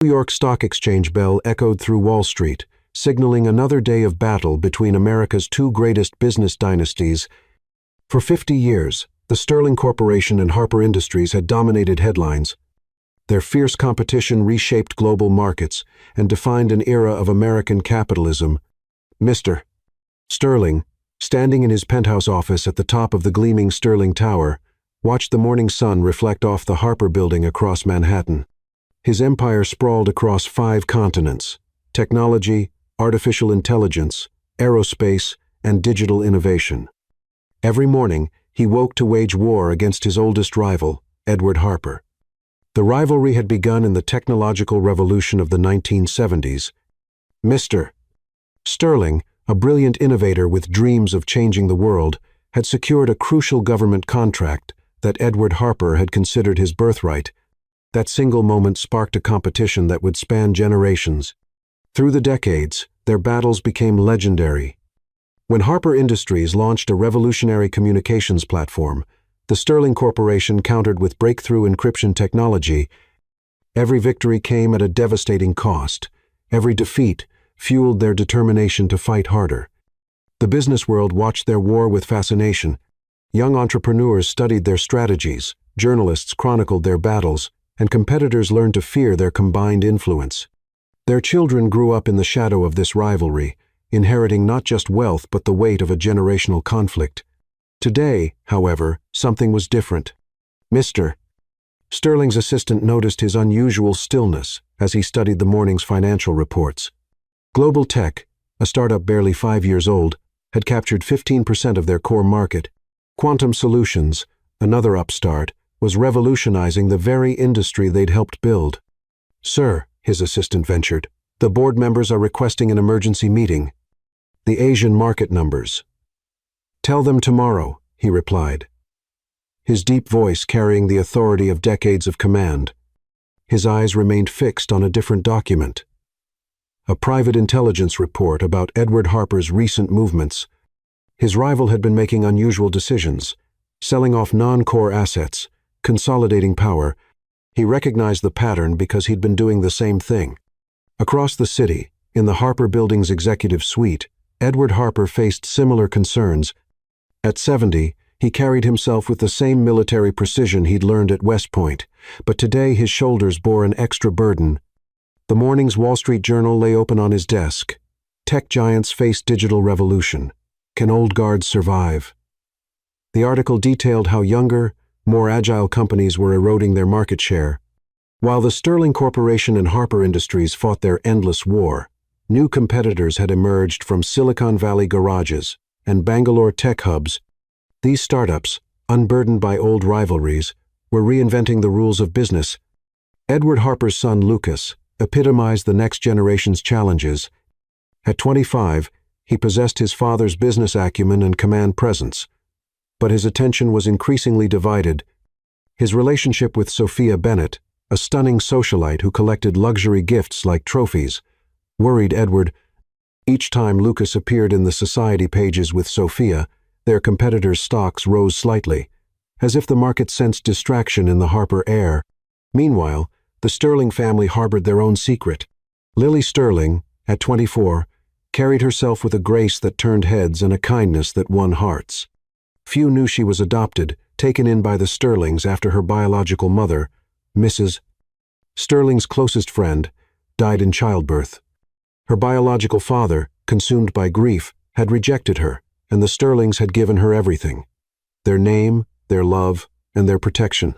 New York Stock Exchange bell echoed through Wall Street, signaling another day of battle between America's two greatest business dynasties. For 50 years, the Sterling Corporation and Harper Industries had dominated headlines. Their fierce competition reshaped global markets and defined an era of American capitalism. Mr. Sterling, standing in his penthouse office at the top of the gleaming Sterling Tower, watched the morning sun reflect off the Harper Building across Manhattan. His empire sprawled across 5 continents: technology, artificial intelligence, aerospace, and digital innovation. Every morning, he woke to wage war against his oldest rival, Edward Harper. The rivalry had begun in the technological revolution of the 1970s. Mr. Sterling, a brilliant innovator with dreams of changing the world, had secured a crucial government contract that Edward Harper had considered his birthright. That single moment sparked a competition that would span generations. Through the decades, their battles became legendary. When Harper Industries launched a revolutionary communications platform, the Sterling Corporation countered with breakthrough encryption technology. Every victory came at a devastating cost. Every defeat fueled their determination to fight harder. The business world watched their war with fascination. Young entrepreneurs studied their strategies, journalists chronicled their battles, and competitors learned to fear their combined influence. Their children grew up in the shadow of this rivalry, inheriting not just wealth but the weight of a generational conflict. Today, however, something was different. Mr. Sterling's assistant noticed his unusual stillness as he studied the morning's financial reports. Global Tech, a startup barely 5 years old, had captured 15% of their core market. Quantum Solutions, another upstart, was revolutionizing the very industry they'd helped build. "Sir," his assistant ventured, "the board members are requesting an emergency meeting. The Asian market numbers." "Tell them tomorrow," he replied, his deep voice carrying the authority of decades of command. His eyes remained fixed on a different document. A private intelligence report about Edward Harper's recent movements. His rival had been making unusual decisions, selling off non-core assets, consolidating power. He recognized the pattern because he'd been doing the same thing. Across the city, in the Harper Building's executive suite, Edward Harper faced similar concerns. At 70, he carried himself with the same military precision he'd learned at West Point, but today his shoulders bore an extra burden. The morning's Wall Street Journal lay open on his desk. Tech giants face digital revolution. Can old guards survive? The article detailed how younger, more agile companies were eroding their market share. While the Sterling Corporation and Harper Industries fought their endless war, new competitors had emerged from Silicon Valley garages and Bangalore tech hubs. These startups, unburdened by old rivalries, were reinventing the rules of business. Edward Harper's son Lucas epitomized the next generation's challenges. At 25, he possessed his father's business acumen and command presence, but his attention was increasingly divided. His relationship with Sophia Bennett, a stunning socialite who collected luxury gifts like trophies, worried Edward. Each time Lucas appeared in the society pages with Sophia, their competitors' stocks rose slightly, as if the market sensed distraction in the Harper air. Meanwhile, the Sterling family harbored their own secret. Lily Sterling, at 24, carried herself with a grace that turned heads and a kindness that won hearts. Few knew she was adopted, taken in by the Sterlings after her biological mother, Mrs. Sterling's closest friend, died in childbirth. Her biological father, consumed by grief, had rejected her, and the Sterlings had given her everything: their name, their love, and their protection.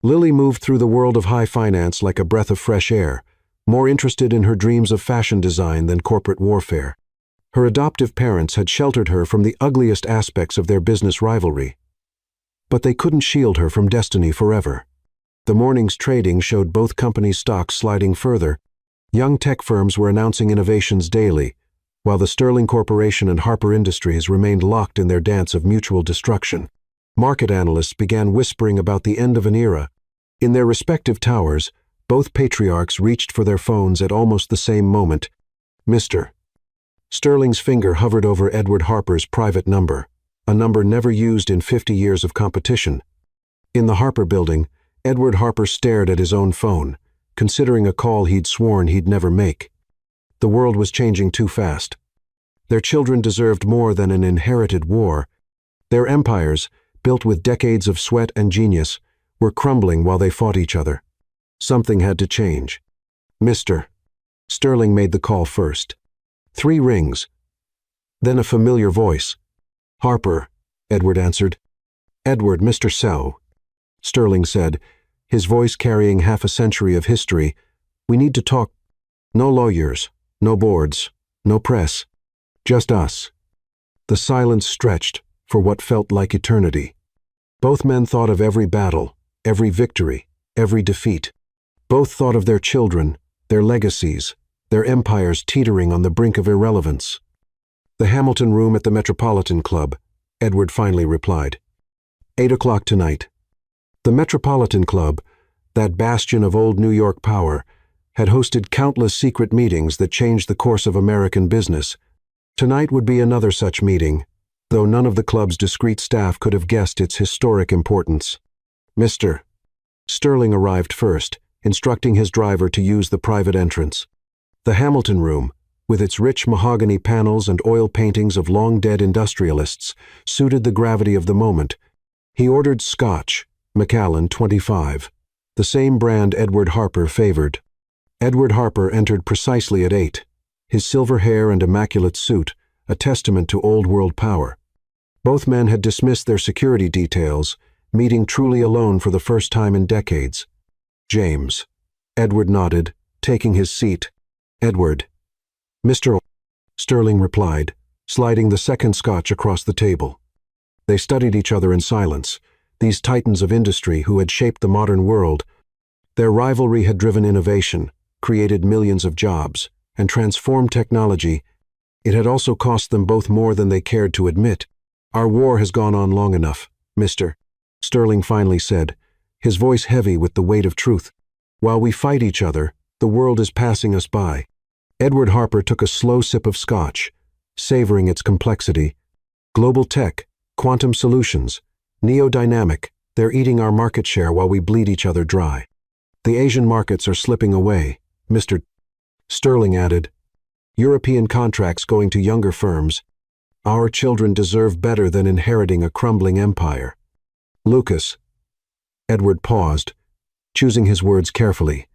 Lily moved through the world of high finance like a breath of fresh air, more interested in her dreams of fashion design than corporate warfare. Her adoptive parents had sheltered her from the ugliest aspects of their business rivalry. But they couldn't shield her from destiny forever. The morning's trading showed both companies' stocks sliding further. Young tech firms were announcing innovations daily, while the Sterling Corporation and Harper Industries remained locked in their dance of mutual destruction. Market analysts began whispering about the end of an era. In their respective towers, both patriarchs reached for their phones at almost the same moment. Mr. Sterling's finger hovered over Edward Harper's private number, a number never used in 50 years of competition. In the Harper Building, Edward Harper stared at his own phone, considering a call he'd sworn he'd never make. The world was changing too fast. Their children deserved more than an inherited war. Their empires, built with decades of sweat and genius, were crumbling while they fought each other. Something had to change. Mr. Sterling made the call first. 3 rings. Then a familiar voice. "Harper," Edward answered. "Edward, Mr. Sell," Sterling said, his voice carrying half a century of history. "We need to talk. No lawyers, no boards, no press. Just us." The silence stretched for what felt like eternity. Both men thought of every battle, every victory, every defeat. Both thought of their children, their legacies, their empires teetering on the brink of irrelevance. "The Hamilton Room at the Metropolitan Club," Edward finally replied. 8 o'clock tonight. The Metropolitan Club, that bastion of old New York power, had hosted countless secret meetings that changed the course of American business. Tonight would be another such meeting, though none of the club's discreet staff could have guessed its historic importance. Mr. Sterling arrived first, instructing his driver to use the private entrance. The Hamilton Room, with its rich mahogany panels and oil paintings of long-dead industrialists, suited the gravity of the moment. He ordered Scotch, Macallan 25, the same brand Edward Harper favored. Edward Harper entered precisely at 8, his silver hair and immaculate suit, a testament to old-world power. Both men had dismissed their security details, meeting truly alone for the first time in decades. "James." Edward nodded, taking his seat. "Edward." "Mr. Sterling replied, sliding the second Scotch across the table. They studied each other in silence, these titans of industry who had shaped the modern world. Their rivalry had driven innovation, created millions of jobs, and transformed technology. It had also cost them both more than they cared to admit. "Our war has gone on long enough, Mr. Sterling finally said, his voice heavy with the weight of truth. "While we fight each other, the world is passing us by." Edward Harper took a slow sip of Scotch, savoring its complexity. "Global tech, quantum solutions, neodynamic, they're eating our market share while we bleed each other dry. The Asian markets are slipping away," Mr. Sterling added. "European contracts going to younger firms. Our children deserve better than inheriting a crumbling empire." "Lucas." Edward paused, choosing his words carefully.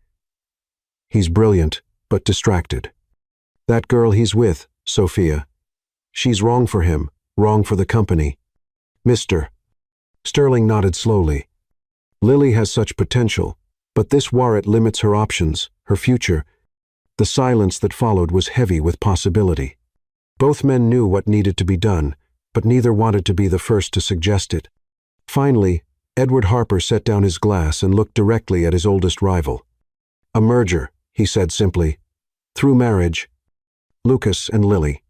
"He's brilliant, but distracted. That girl he's with, Sophia. She's wrong for him, wrong for the company." "Mr. Sterling nodded slowly. "Lily has such potential, but this warrant limits her options, her future." The silence that followed was heavy with possibility. Both men knew what needed to be done, but neither wanted to be the first to suggest it. Finally, Edward Harper set down his glass and looked directly at his oldest rival. "A merger," he said simply. "Through marriage. Lucas and Lily."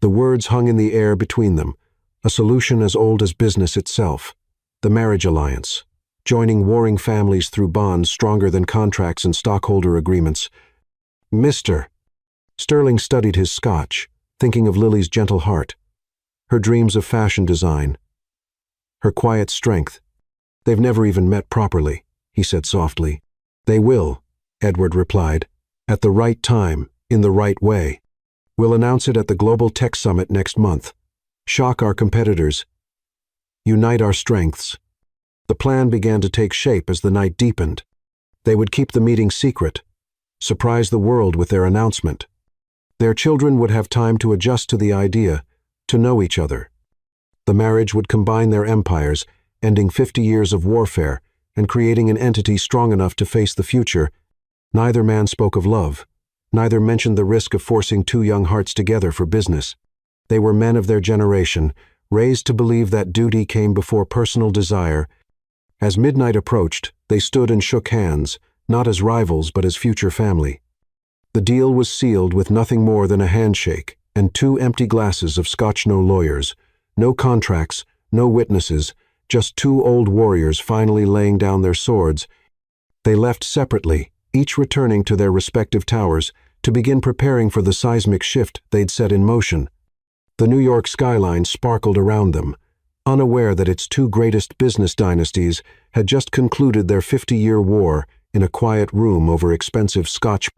The words hung in the air between them, a solution as old as business itself. The marriage alliance, joining warring families through bonds stronger than contracts and stockholder agreements. "Mr. Sterling studied his Scotch, thinking of Lily's gentle heart, her dreams of fashion design, her quiet strength. "They've never even met properly," he said softly. "They will," Edward replied, "at the right time, in the right way. We'll announce it at the Global Tech Summit next month. Shock our competitors. Unite our strengths." The plan began to take shape as the night deepened. They would keep the meeting secret, surprise the world with their announcement. Their children would have time to adjust to the idea, to know each other. The marriage would combine their empires, ending 50 years of warfare and creating an entity strong enough to face the future. Neither man spoke of love. Neither mentioned the risk of forcing 2 young hearts together for business. They were men of their generation, raised to believe that duty came before personal desire. As midnight approached, they stood and shook hands, not as rivals but as future family. The deal was sealed with nothing more than a handshake and 2 empty glasses of Scotch. No lawyers, no contracts, no witnesses, just 2 old warriors finally laying down their swords. They left separately, each returning to their respective towers to begin preparing for the seismic shift they'd set in motion. The New York skyline sparkled around them, unaware that its 2 greatest business dynasties had just concluded their 50-year war in a quiet room over expensive Scotch.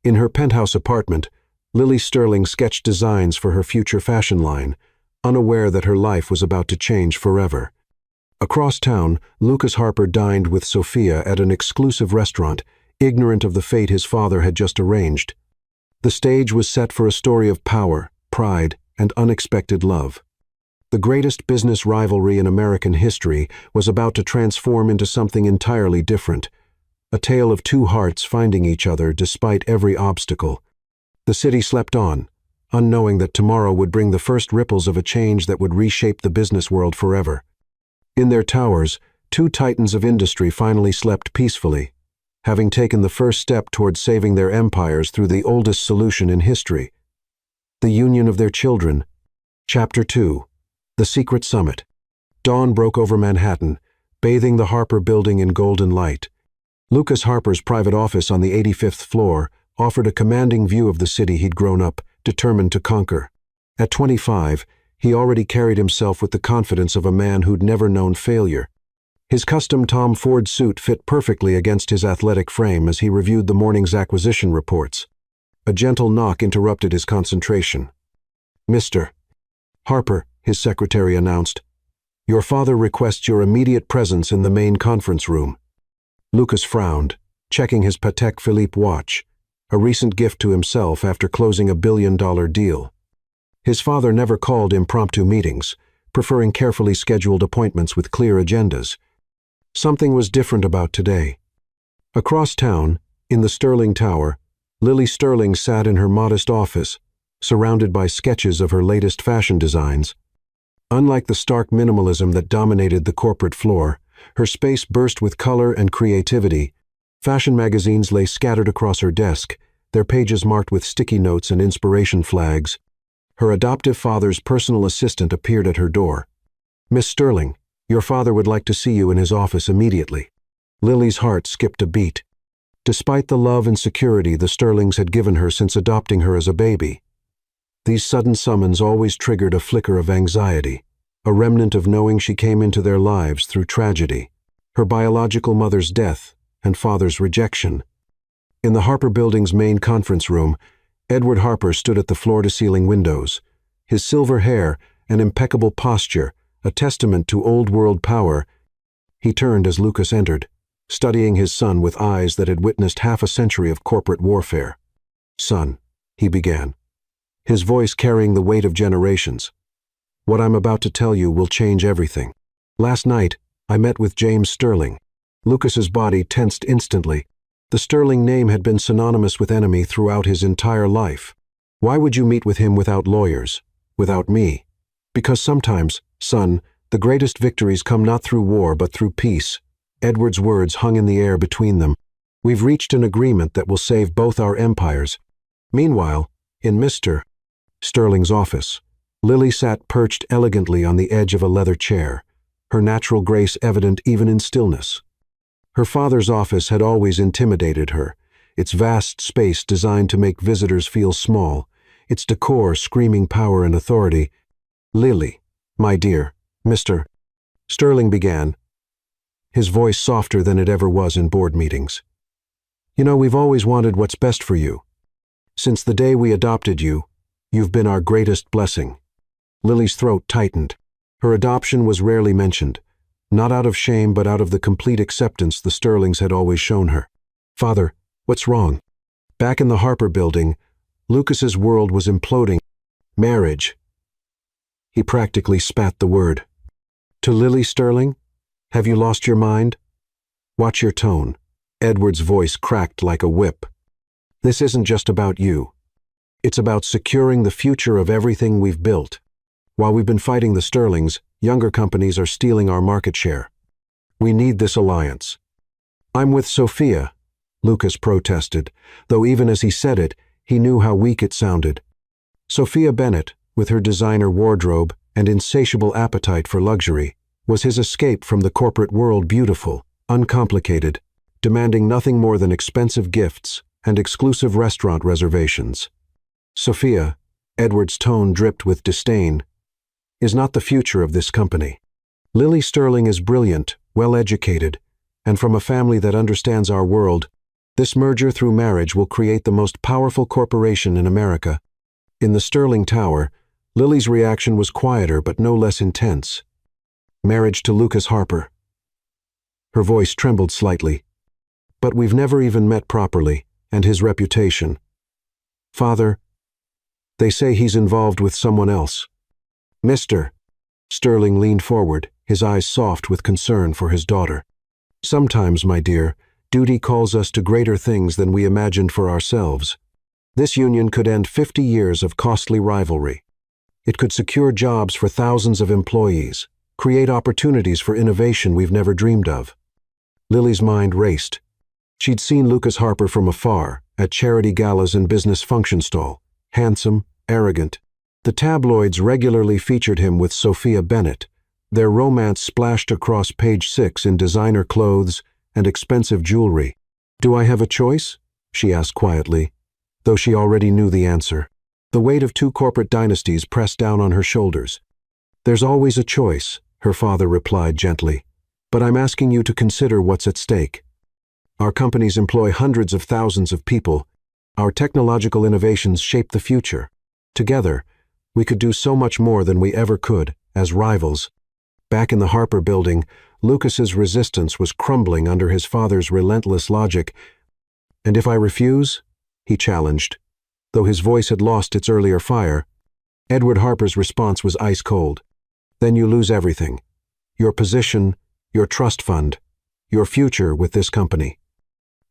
In her penthouse apartment, Lily Sterling sketched designs for her future fashion line, unaware that her life was about to change forever. Across town, Lucas Harper dined with Sophia at an exclusive restaurant, ignorant of the fate his father had just arranged. The stage was set for a story of power, pride, and unexpected love. The greatest business rivalry in American history was about to transform into something entirely different, a tale of two hearts finding each other despite every obstacle. The city slept on, unknowing that tomorrow would bring the first ripples of a change that would reshape the business world forever. In their towers, two titans of industry finally slept peacefully, having taken the first step towards saving their empires through the oldest solution in history: the union of their children. Chapter 2. The Secret Summit. Dawn broke over Manhattan, bathing the Harper Building in golden light. Lucas Harper's private office on the 85th floor offered a commanding view of the city he'd grown up, determined to conquer. At 25, he already carried himself with the confidence of a man who'd never known failure. His custom Tom Ford suit fit perfectly against his athletic frame as he reviewed the morning's acquisition reports. A gentle knock interrupted his concentration. "Mr. Harper," his secretary announced, "your father requests your immediate presence in the main conference room." Lucas frowned, checking his Patek Philippe watch, a recent gift to himself after closing a billion-dollar deal. His father never called impromptu meetings, preferring carefully scheduled appointments with clear agendas. Something was different about today. Across town, in the Sterling Tower, Lily Sterling sat in her modest office, surrounded by sketches of her latest fashion designs. Unlike the stark minimalism that dominated the corporate floor, her space burst with color and creativity. Fashion magazines lay scattered across her desk, their pages marked with sticky notes and inspiration flags. Her adoptive father's personal assistant appeared at her door. "Miss Sterling, your father would like to see you in his office immediately." Lily's heart skipped a beat. Despite the love and security the Sterlings had given her since adopting her as a baby, these sudden summons always triggered a flicker of anxiety, a remnant of knowing she came into their lives through tragedy, her biological mother's death and father's rejection. In the Harper Building's main conference room, Edward Harper stood at the floor-to-ceiling windows, his silver hair and impeccable posture a testament to old-world power. He turned as Lucas entered, studying his son with eyes that had witnessed half a century of corporate warfare. "Son," he began, his voice carrying the weight of generations, "what I'm about to tell you will change everything. Last night, I met with James Sterling." Lucas's body tensed instantly. The Sterling name had been synonymous with enemy throughout his entire life. "Why would you meet with him without lawyers, without me?" "Because sometimes, son, the greatest victories come not through war but through peace." Edward's words hung in the air between them. "We've reached an agreement that will save both our empires." Meanwhile, in Mr. Sterling's office, Lily sat perched elegantly on the edge of a leather chair, her natural grace evident even in stillness. Her father's office had always intimidated her, its vast space designed to make visitors feel small, its decor screaming power and authority. "Lily, my dear," Mr. Sterling began, his voice softer than it ever was in board meetings. "You know, we've always wanted what's best for you. Since the day we adopted you, you've been our greatest blessing." Lily's throat tightened. Her adoption was rarely mentioned, not out of shame but out of the complete acceptance the Sterlings had always shown her. "Father, what's wrong?" Back in the Harper Building, Lucas's world was imploding. "Marriage." He practically spat the word. "To Lily Sterling? Have you lost your mind?" "Watch your tone." Edward's voice cracked like a whip. "This isn't just about you. It's about securing the future of everything we've built. While we've been fighting the Sterlings, younger companies are stealing our market share. We need this alliance." "I'm with Sophia," Lucas protested, though even as he said it, he knew how weak it sounded. Sophia Bennett, with her designer wardrobe and insatiable appetite for luxury, was his escape from the corporate world, beautiful, uncomplicated, demanding nothing more than expensive gifts and exclusive restaurant reservations. "Sophia," Edward's tone dripped with disdain, "is not the future of this company. Lily Sterling is brilliant, well-educated, and from a family that understands our world. This merger through marriage will create the most powerful corporation in America. In the Sterling Tower, Lily's reaction was quieter but no less intense. Marriage to Lucas Harper. Her voice trembled slightly. But we've never even met properly, and his reputation. Father, they say he's involved with someone else. Mr. Sterling leaned forward, his eyes soft with concern for his daughter. Sometimes, my dear, duty calls us to greater things than we imagined for ourselves. This union could end 50 years of costly rivalry. It could secure jobs for thousands of employees, create opportunities for innovation we've never dreamed of. Lily's mind raced. She'd seen Lucas Harper from afar, at charity galas and business function stall, handsome, arrogant. The tabloids regularly featured him with Sophia Bennett, their romance splashed across page 6 in designer clothes and expensive jewelry. Do I have a choice? She asked quietly, though she already knew the answer. The weight of 2 corporate dynasties pressed down on her shoulders. There's always a choice, her father replied gently, but I'm asking you to consider what's at stake. Our companies employ hundreds of thousands of people. Our technological innovations shape the future. Together, we could do so much more than we ever could, as rivals. Back in the Harper building, Lucas's resistance was crumbling under his father's relentless logic. And if I refuse? He challenged. Though his voice had lost its earlier fire, Edward Harper's response was ice cold. Then you lose everything. Your position, your trust fund, your future with this company.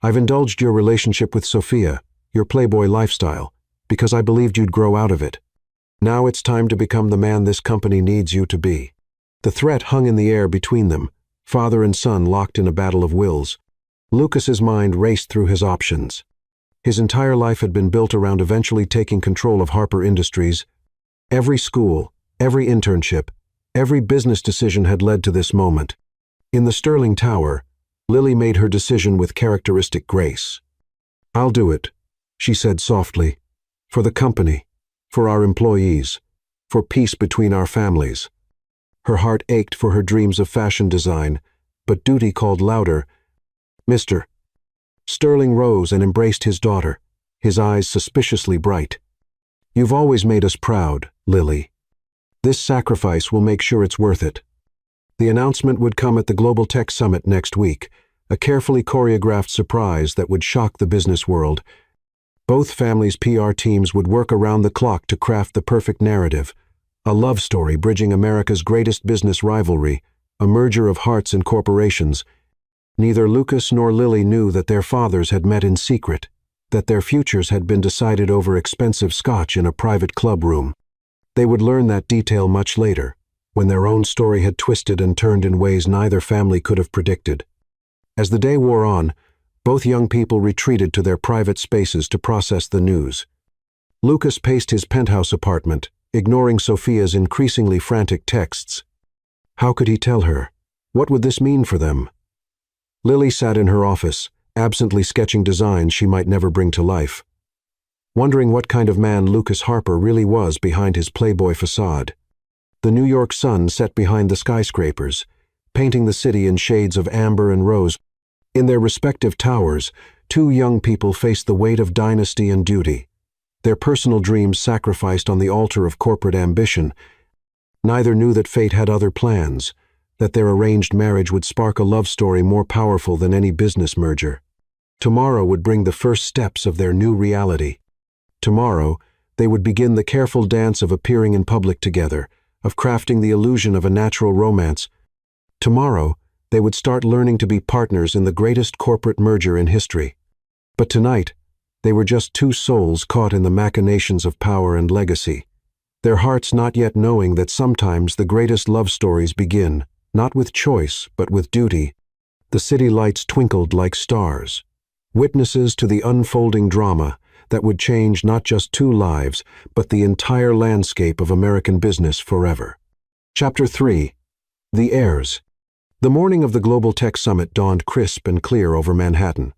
I've indulged your relationship with Sophia, your playboy lifestyle, because I believed you'd grow out of it. Now it's time to become the man this company needs you to be. The threat hung in the air between them, father and son locked in a battle of wills. Lucas's mind raced through his options. His entire life had been built around eventually taking control of Harper Industries. Every school, every internship, every business decision had led to this moment. In the Sterling Tower, Lily made her decision with characteristic grace. I'll do it, she said softly, for the company, for our employees, for peace between our families. Her heart ached for her dreams of fashion design, but duty called louder. Mr. Sterling rose and embraced his daughter, his eyes suspiciously bright. You've always made us proud, Lily. This sacrifice will make sure it's worth it. The announcement would come at the Global Tech Summit next week, a carefully choreographed surprise that would shock the business world. Both families' PR teams would work around the clock to craft the perfect narrative, a love story bridging America's greatest business rivalry, a merger of hearts and corporations. Neither Lucas nor Lily knew that their fathers had met in secret, that their futures had been decided over expensive scotch in a private club room. They would learn that detail much later, when their own story had twisted and turned in ways neither family could have predicted. As the day wore on, both young people retreated to their private spaces to process the news. Lucas paced his penthouse apartment, ignoring Sophia's increasingly frantic texts. How could he tell her? What would this mean for them? Lily sat in her office, absently sketching designs she might never bring to life, wondering what kind of man Lucas Harper really was behind his playboy facade. The New York sun set behind the skyscrapers, painting the city in shades of amber and rose. In their respective towers, 2 young people faced the weight of dynasty and duty, their personal dreams sacrificed on the altar of corporate ambition. Neither knew that fate had other plans, that their arranged marriage would spark a love story more powerful than any business merger. Tomorrow would bring the first steps of their new reality. Tomorrow, they would begin the careful dance of appearing in public together, of crafting the illusion of a natural romance. Tomorrow, they would start learning to be partners in the greatest corporate merger in history. But tonight, they were just 2 souls caught in the machinations of power and legacy, their hearts not yet knowing that sometimes the greatest love stories begin, not with choice, but with duty. The city lights twinkled like stars, witnesses to the unfolding drama that would change not just 2 lives, but the entire landscape of American business forever. Chapter 3. The Heirs. The morning of the Global Tech Summit dawned crisp and clear over Manhattan.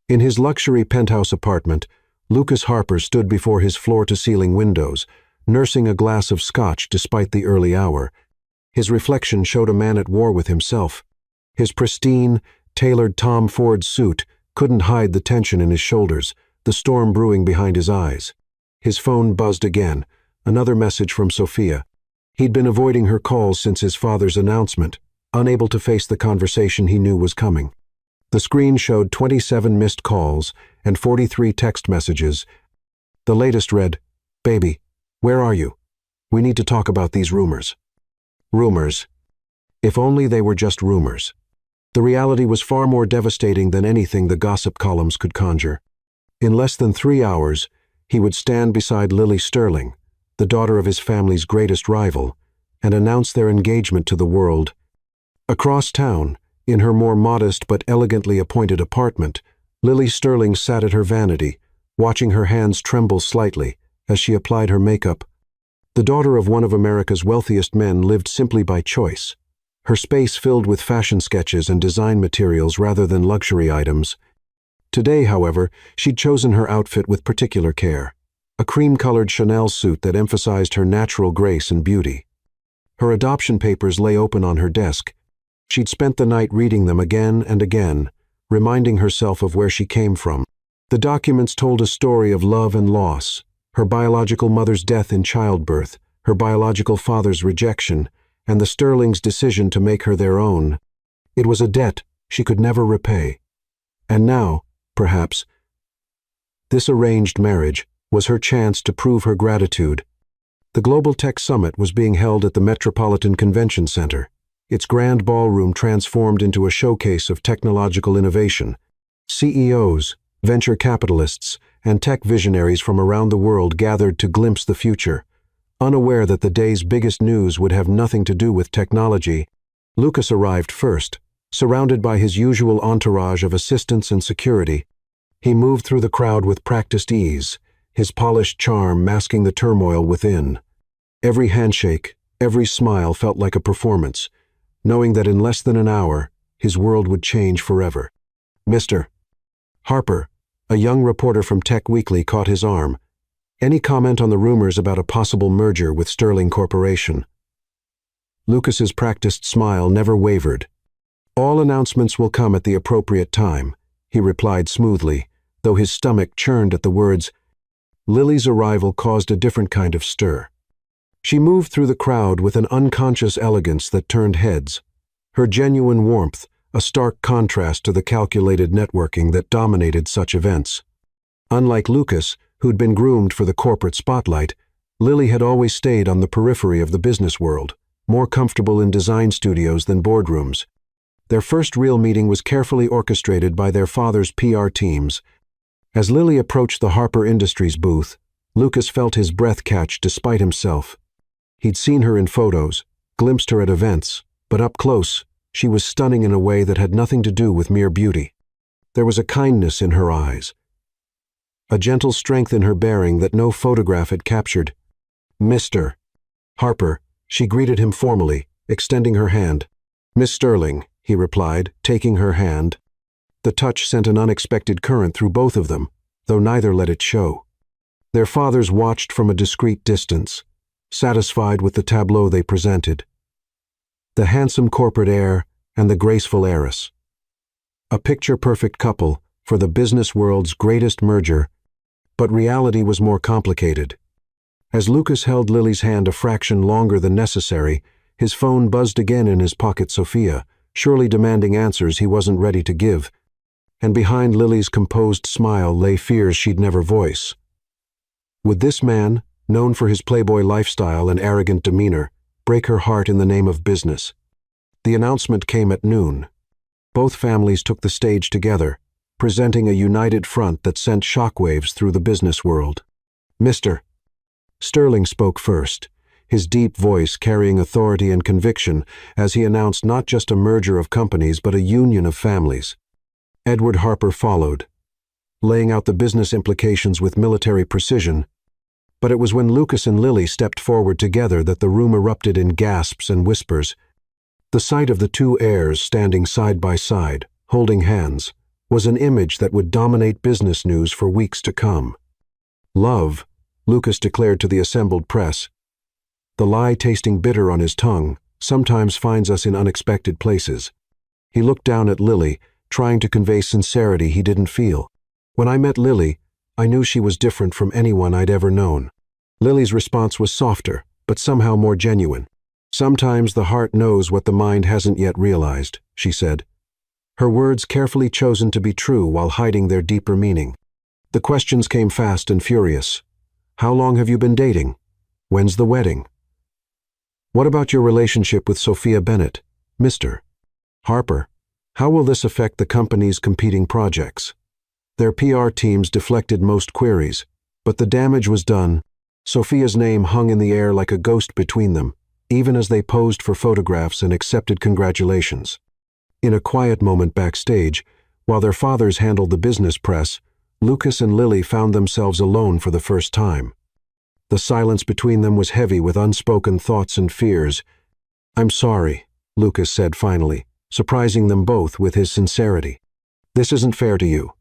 In his luxury penthouse apartment, Lucas Harper stood before his floor-to-ceiling windows, nursing a glass of scotch despite the early hour. His reflection showed a man at war with himself. His pristine, tailored Tom Ford suit couldn't hide the tension in his shoulders, the storm brewing behind his eyes. His phone buzzed again, another message from Sophia. He'd been avoiding her calls since his father's announcement, unable to face the conversation he knew was coming. The screen showed 27 missed calls and 43 text messages. The latest read, "Baby, where are you? We need to talk about these rumors." Rumors. If only they were just rumors. The reality was far more devastating than anything the gossip columns could conjure. In less than 3 hours, he would stand beside Lily Sterling, the daughter of his family's greatest rival, and announce their engagement to the world. Across town, in her more modest but elegantly appointed apartment, Lily Sterling sat at her vanity, watching her hands tremble slightly as she applied her makeup. The daughter of one of America's wealthiest men lived simply by choice, her space filled with fashion sketches and design materials rather than luxury items. Today, however, she'd chosen her outfit with particular care, a cream-colored Chanel suit that emphasized her natural grace and beauty. Her adoption papers lay open on her desk. She'd spent the night reading them again and again, reminding herself of where she came from. The documents told a story of love and loss, her biological mother's death in childbirth, her biological father's rejection, and the Sterlings' decision to make her their own. It was a debt she could never repay. And now, perhaps, this arranged marriage was her chance to prove her gratitude. The Global Tech Summit was being held at the Metropolitan Convention Center, its grand ballroom transformed into a showcase of technological innovation. CEOs, venture capitalists, and tech visionaries from around the world gathered to glimpse the future. Unaware that the day's biggest news would have nothing to do with technology, Lucas arrived first, surrounded by his usual entourage of assistants and security. He moved through the crowd with practiced ease, his polished charm masking the turmoil within. Every handshake, every smile felt like a performance, knowing that in less than an hour, his world would change forever. Mr. Harper, a young reporter from Tech Weekly, caught his arm. Any comment on the rumors about a possible merger with Sterling Corporation? Lucas's practiced smile never wavered. All announcements will come at the appropriate time, he replied smoothly, though his stomach churned at the words. Lily's arrival caused a different kind of stir. She moved through the crowd with an unconscious elegance that turned heads. Her genuine warmth, a stark contrast to the calculated networking that dominated such events. Unlike Lucas, who'd been groomed for the corporate spotlight, Lily had always stayed on the periphery of the business world, more comfortable in design studios than boardrooms. Their first real meeting was carefully orchestrated by their father's PR teams. As Lily approached the Harper Industries booth, Lucas felt his breath catch despite himself. He'd seen her in photos, glimpsed her at events, but up close, she was stunning in a way that had nothing to do with mere beauty. There was a kindness in her eyes, a gentle strength in her bearing that no photograph had captured. Mr. Harper, she greeted him formally, extending her hand. Miss Sterling, he replied, taking her hand. The touch sent an unexpected current through both of them, though neither let it show. Their fathers watched from a discreet distance, satisfied with the tableau they presented. The handsome corporate heir and the graceful heiress. A picture-perfect couple for the business world's greatest merger. But reality was more complicated. As Lucas held Lily's hand a fraction longer than necessary, his phone buzzed again in his pocket. Sophia, surely demanding answers he wasn't ready to give. And behind Lily's composed smile lay fears she'd never voice. Would this man, known for his playboy lifestyle and arrogant demeanor, break her heart in the name of business? The announcement came at noon. Both families took the stage together, presenting a united front that sent shockwaves through the business world. Mr. Sterling spoke first, his deep voice carrying authority and conviction as he announced not just a merger of companies but a union of families. Edward Harper followed, laying out the business implications with military precision. But it was when Lucas and Lily stepped forward together that the room erupted in gasps and whispers. The sight of the two heirs standing side by side, holding hands, was an image that would dominate business news for weeks to come. Love, Lucas declared to the assembled press, the lie tasting bitter on his tongue, sometimes finds us in unexpected places. He looked down at Lily, trying to convey sincerity he didn't feel. "When I met Lily, I knew she was different from anyone I'd ever known." Lily's response was softer, but somehow more genuine. "Sometimes the heart knows what the mind hasn't yet realized," she said. Her words carefully chosen to be true while hiding their deeper meaning. The questions came fast and furious. "How long have you been dating? When's the wedding? What about your relationship with Sophia Bennett, Mr. Harper? How will this affect the company's competing projects?" Their PR teams deflected most queries, but the damage was done. Sophia's name hung in the air like a ghost between them, even as they posed for photographs and accepted congratulations. In a quiet moment backstage, while their fathers handled the business press, Lucas and Lily found themselves alone for the first time. The silence between them was heavy with unspoken thoughts and fears. "I'm sorry," Lucas said finally, surprising them both with his sincerity. "This isn't fair to you."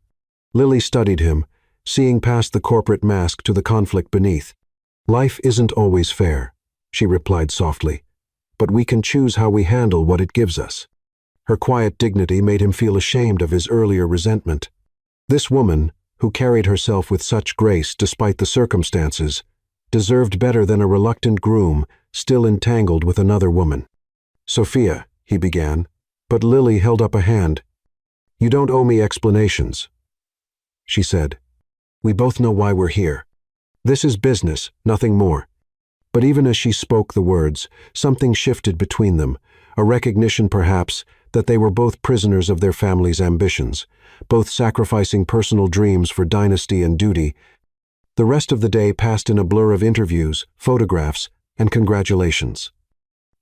Lily studied him, seeing past the corporate mask to the conflict beneath. "Life isn't always fair," she replied softly, "but we can choose how we handle what it gives us." Her quiet dignity made him feel ashamed of his earlier resentment. This woman, who carried herself with such grace despite the circumstances, deserved better than a reluctant groom still entangled with another woman. "Sophia," he began, but Lily held up a hand. "You don't owe me explanations," she said. "We both know why we're here. This is business, nothing more." But even as she spoke the words, something shifted between them, a recognition perhaps that they were both prisoners of their family's ambitions, both sacrificing personal dreams for dynasty and duty. The rest of the day passed in a blur of interviews, photographs, and congratulations.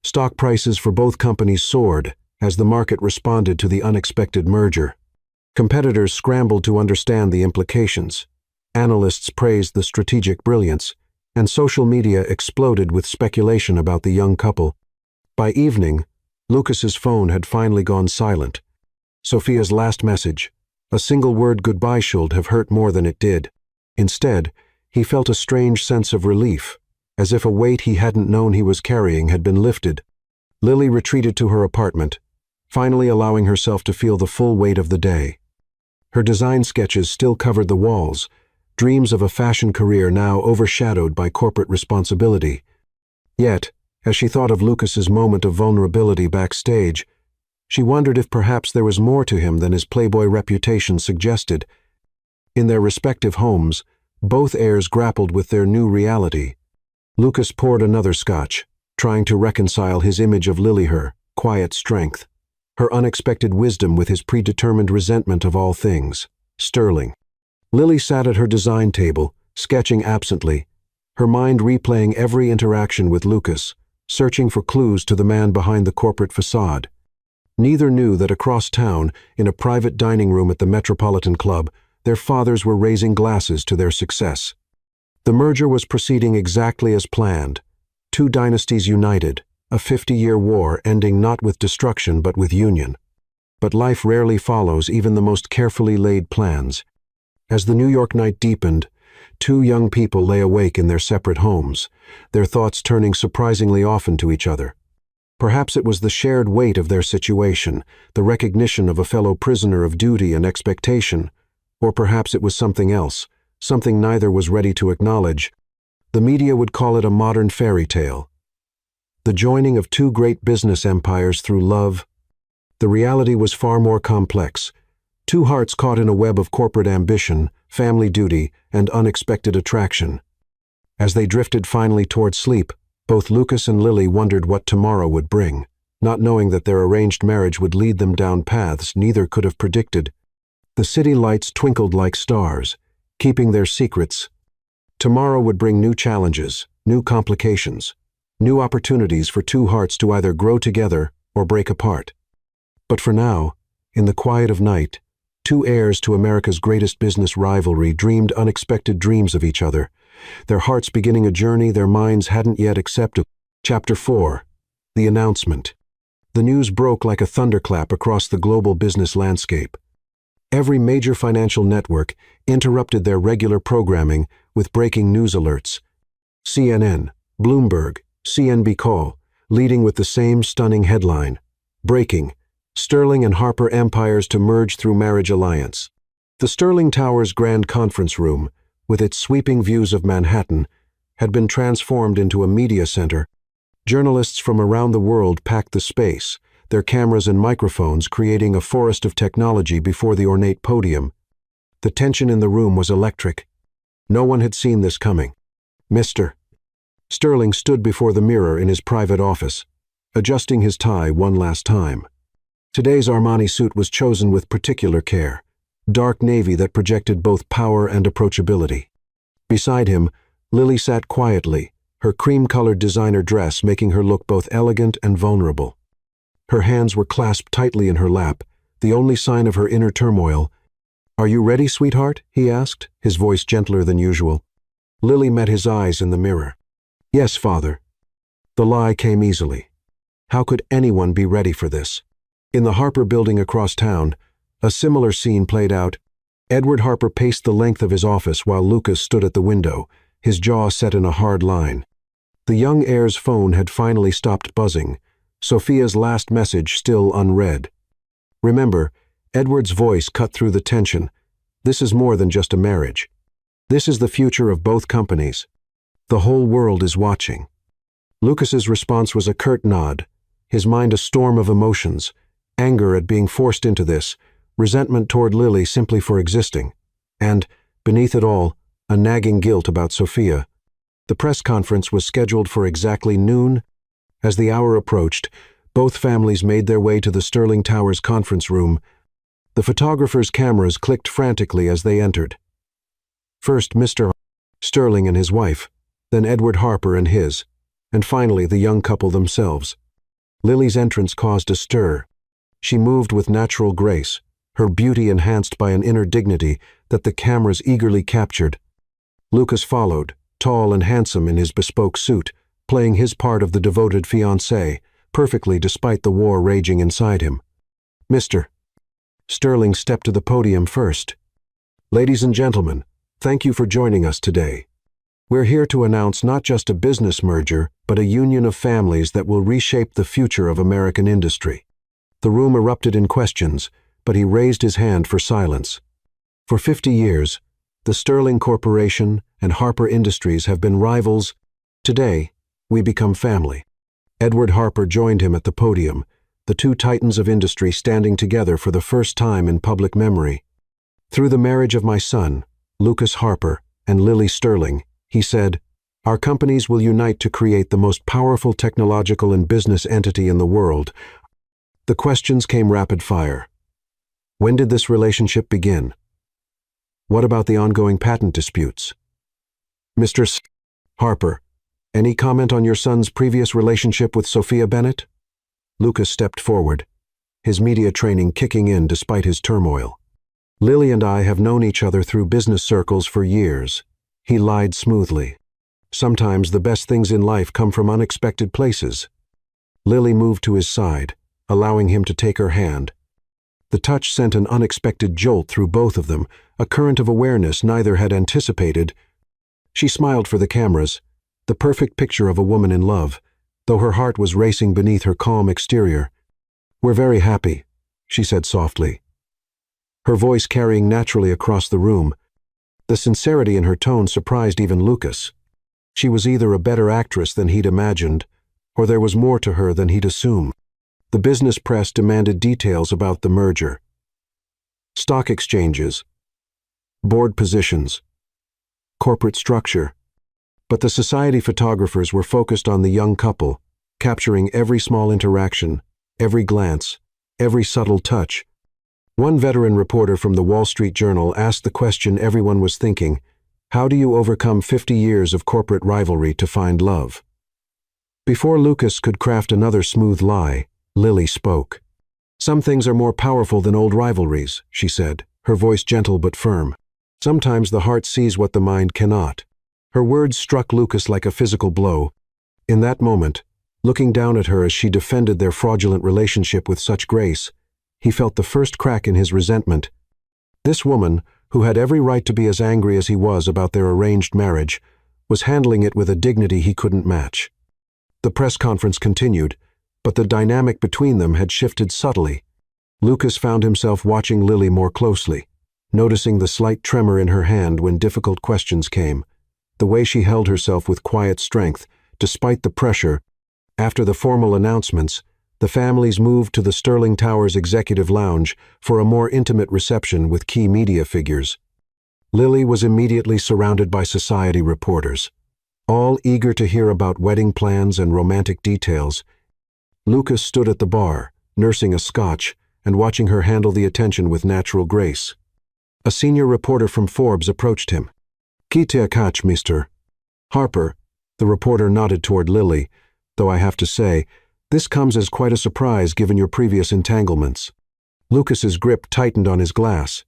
Stock prices for both companies soared as the market responded to the unexpected merger. Competitors scrambled to understand the implications. Analysts praised the strategic brilliance, and social media exploded with speculation about the young couple. By evening, Lucas's phone had finally gone silent. Sophia's last message, a single word goodbye, should have hurt more than it did. Instead, he felt a strange sense of relief, as if a weight he hadn't known he was carrying had been lifted. Lily retreated to her apartment, finally allowing herself to feel the full weight of the day. Her design sketches still covered the walls, dreams of a fashion career now overshadowed by corporate responsibility. Yet, as she thought of Lucas's moment of vulnerability backstage, she wondered if perhaps there was more to him than his playboy reputation suggested. In their respective homes, both heirs grappled with their new reality. Lucas poured another scotch, trying to reconcile his image of Lily, her quiet strength, her unexpected wisdom with his predetermined resentment of all things sterling. Lily sat at her design table, sketching absently, her mind replaying every interaction with Lucas, searching for clues to the man behind the corporate facade. Neither knew that across town, in a private dining room at the Metropolitan Club, their fathers were raising glasses to their success. The merger was proceeding exactly as planned. Two dynasties united, a 50-year war ending not with destruction but with union. But life rarely follows even the most carefully laid plans. As the New York night deepened, two young people lay awake in their separate homes, their thoughts turning surprisingly often to each other. Perhaps it was the shared weight of their situation, the recognition of a fellow prisoner of duty and expectation, or perhaps it was something else, something neither was ready to acknowledge. The media would call it a modern fairy tale. The joining of two great business empires through love. The reality was far more complex. Two hearts caught in a web of corporate ambition, family duty, and unexpected attraction. As they drifted finally toward sleep, both Lucas and Lily wondered what tomorrow would bring, not knowing that their arranged marriage would lead them down paths neither could have predicted. The city lights twinkled like stars, keeping their secrets. Tomorrow would bring new challenges, new complications, new opportunities for two hearts to either grow together or break apart. But for now, in the quiet of night, two heirs to America's greatest business rivalry dreamed unexpected dreams of each other, their hearts beginning a journey their minds hadn't yet accepted. Chapter 4. The Announcement. The news broke like a thunderclap across the global business landscape. Every major financial network interrupted their regular programming with breaking news alerts. CNN, Bloomberg, CNBC, leading with the same stunning headline: "Breaking. Sterling and Harper empires to merge through marriage alliance. The Sterling Towers Grand Conference Room, with its sweeping views of Manhattan, had been transformed into a media center. Journalists from around the world packed the space, their cameras and microphones creating a forest of technology before the ornate podium. The tension in the room was electric. No one had seen this coming. Mr. Sterling stood before the mirror in his private office, adjusting his tie one last time. Today's Armani suit was chosen with particular care, dark navy that projected both power and approachability. Beside him, Lily sat quietly, her cream-colored designer dress making her look both elegant and vulnerable. Her hands were clasped tightly in her lap, the only sign of her inner turmoil. "Are you ready, sweetheart?" he asked, his voice gentler than usual. Lily met his eyes in the mirror. "Yes, father." The lie came easily. How could anyone be ready for this? In the Harper building across town, a similar scene played out. Edward Harper paced the length of his office while Lucas stood at the window, his jaw set in a hard line. The young heir's phone had finally stopped buzzing, Sophia's last message still unread. Remember, Edward's voice cut through the tension. This is more than just a marriage. This is the future of both companies. The whole world is watching. Lucas's response was a curt nod, his mind a storm of emotions, anger at being forced into this, resentment toward Lily simply for existing, and, beneath it all, a nagging guilt about Sophia. The press conference was scheduled for exactly noon. As the hour approached, both families made their way to the Sterling Towers conference room. The photographers' cameras clicked frantically as they entered. First Mr. Sterling and his wife, then Edward Harper and his, and finally the young couple themselves. Lily's entrance caused a stir. She moved with natural grace, her beauty enhanced by an inner dignity that the cameras eagerly captured. Lucas followed, tall and handsome in his bespoke suit, playing his part of the devoted fiancé, perfectly despite the war raging inside him. Mr. Sterling stepped to the podium first. "Ladies and gentlemen, thank you for joining us today. We're here to announce not just a business merger, but a union of families that will reshape the future of American industry." The room erupted in questions, but he raised his hand for silence. For 50 years, the Sterling Corporation and Harper Industries have been rivals. Today, we become family. Edward Harper joined him at the podium, the two titans of industry standing together for the first time in public memory. "Through the marriage of my son, Lucas Harper, and Lily Sterling," he said, "our companies will unite to create the most powerful technological and business entity in the world." The questions came rapid fire. When did this relationship begin? What about the ongoing patent disputes? Mr. Harper, any comment on your son's previous relationship with Sophia Bennett? Lucas stepped forward, his media training kicking in despite his turmoil. "Lily and I have known each other through business circles for years," he lied smoothly. "Sometimes the best things in life come from unexpected places." Lily moved to his side, allowing him to take her hand. The touch sent an unexpected jolt through both of them, a current of awareness neither had anticipated. She smiled for the cameras, the perfect picture of a woman in love, though her heart was racing beneath her calm exterior. "We're very happy," she said softly, her voice carrying naturally across the room. The sincerity in her tone surprised even Lucas. She was either a better actress than he'd imagined, or there was more to her than he'd assumed. The business press demanded details about the merger. Stock exchanges, board positions, corporate structure. But the society photographers were focused on the young couple, capturing every small interaction, every glance, every subtle touch. One veteran reporter from the Wall Street Journal asked the question everyone was thinking: how do you overcome 50 years of corporate rivalry to find love? Before Lucas could craft another smooth lie, Lily spoke. "Some things are more powerful than old rivalries," she said, her voice gentle but firm. "Sometimes the heart sees what the mind cannot." Her words struck Lucas like a physical blow. In that moment, looking down at her as she defended their fraudulent relationship with such grace, he felt the first crack in his resentment. This woman, who had every right to be as angry as he was about their arranged marriage, was handling it with a dignity he couldn't match. The press conference continued, but the dynamic between them had shifted subtly. Lucas found himself watching Lily more closely, noticing the slight tremor in her hand when difficult questions came, the way she held herself with quiet strength, despite the pressure. After the formal announcements, the families moved to the Sterling Towers Executive Lounge for a more intimate reception with key media figures. Lily was immediately surrounded by society reporters, all eager to hear about wedding plans and romantic details. Lucas stood at the bar, nursing a scotch, and watching her handle the attention with natural grace. A senior reporter from Forbes approached him. "Kita catch, Mr. Harper." The reporter nodded toward Lily, though I have to say, this comes as quite a surprise given your previous entanglements. Lucas's grip tightened on his glass.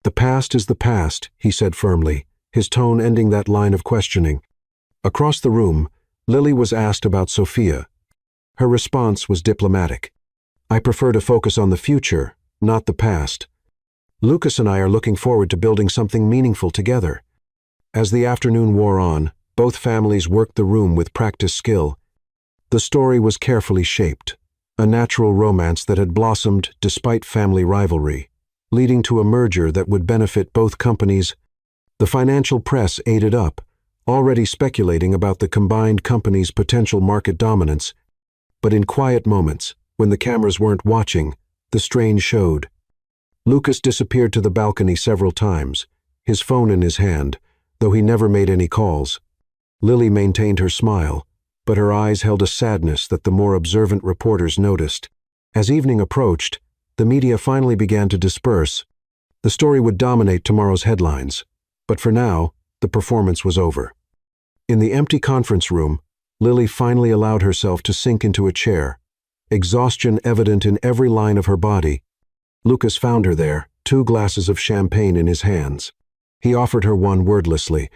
"The past is the past," he said firmly, his tone ending that line of questioning. Across the room, Lily was asked about Sophia. Her response was diplomatic. "I prefer to focus on the future, not the past. Lucas and I are looking forward to building something meaningful together." As the afternoon wore on, both families worked the room with practiced skill. The story was carefully shaped, a natural romance that had blossomed despite family rivalry, leading to a merger that would benefit both companies. The financial press ate it up, already speculating about the combined company's potential market dominance. But in quiet moments, when the cameras weren't watching, the strain showed. Lucas disappeared to the balcony several times, his phone in his hand, though he never made any calls. Lily maintained her smile, but her eyes held a sadness that the more observant reporters noticed. As evening approached, the media finally began to disperse. The story would dominate tomorrow's headlines, but for now, the performance was over. In the empty conference room, Lily finally allowed herself to sink into a chair, exhaustion evident in every line of her body. Lucas found her there, 2 glasses of champagne in his hands. He offered her one wordlessly,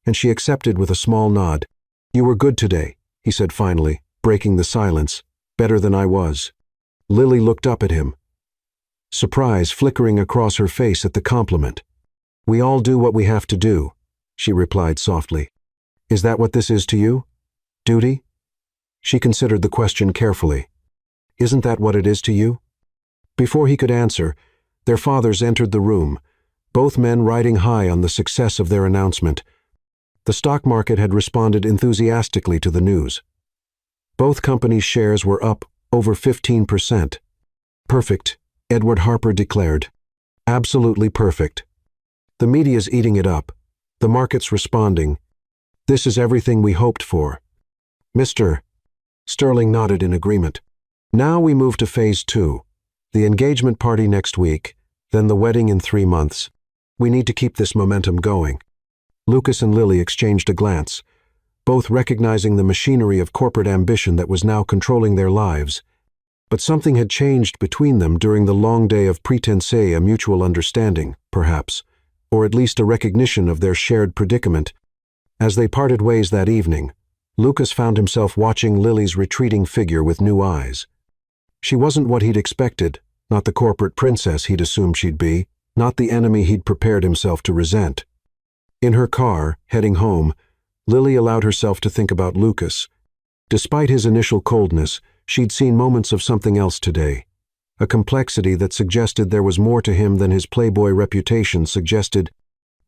and she accepted with a small nod. "You were good today," he said finally, breaking the silence. "Better than I was." Lily looked up at him, surprise flickering across her face at the compliment. "We all do what we have to do," she replied softly. "Is that what this is to you? Duty?" She considered the question carefully. "Isn't that what it is to you?" Before he could answer, their fathers entered the room, both men riding high on the success of their announcement. The stock market had responded enthusiastically to the news. Both companies' shares were up over 15%. "Perfect," Edward Harper declared. "Absolutely perfect. The media's eating it up. The market's responding. This is everything we hoped for." "Mr." Sterling nodded in agreement. "Now we move to phase 2. The engagement party next week, then the wedding in 3 months. We need to keep this momentum going." Lucas and Lily exchanged a glance, both recognizing the machinery of corporate ambition that was now controlling their lives. But something had changed between them during the long day of pretense, a mutual understanding, perhaps, or at least a recognition of their shared predicament. As they parted ways that evening, Lucas found himself watching Lily's retreating figure with new eyes. She wasn't what he'd expected, not the corporate princess he'd assumed she'd be, not the enemy he'd prepared himself to resent. In her car, heading home, Lily allowed herself to think about Lucas. Despite his initial coldness, she'd seen moments of something else today. A complexity that suggested there was more to him than his playboy reputation suggested.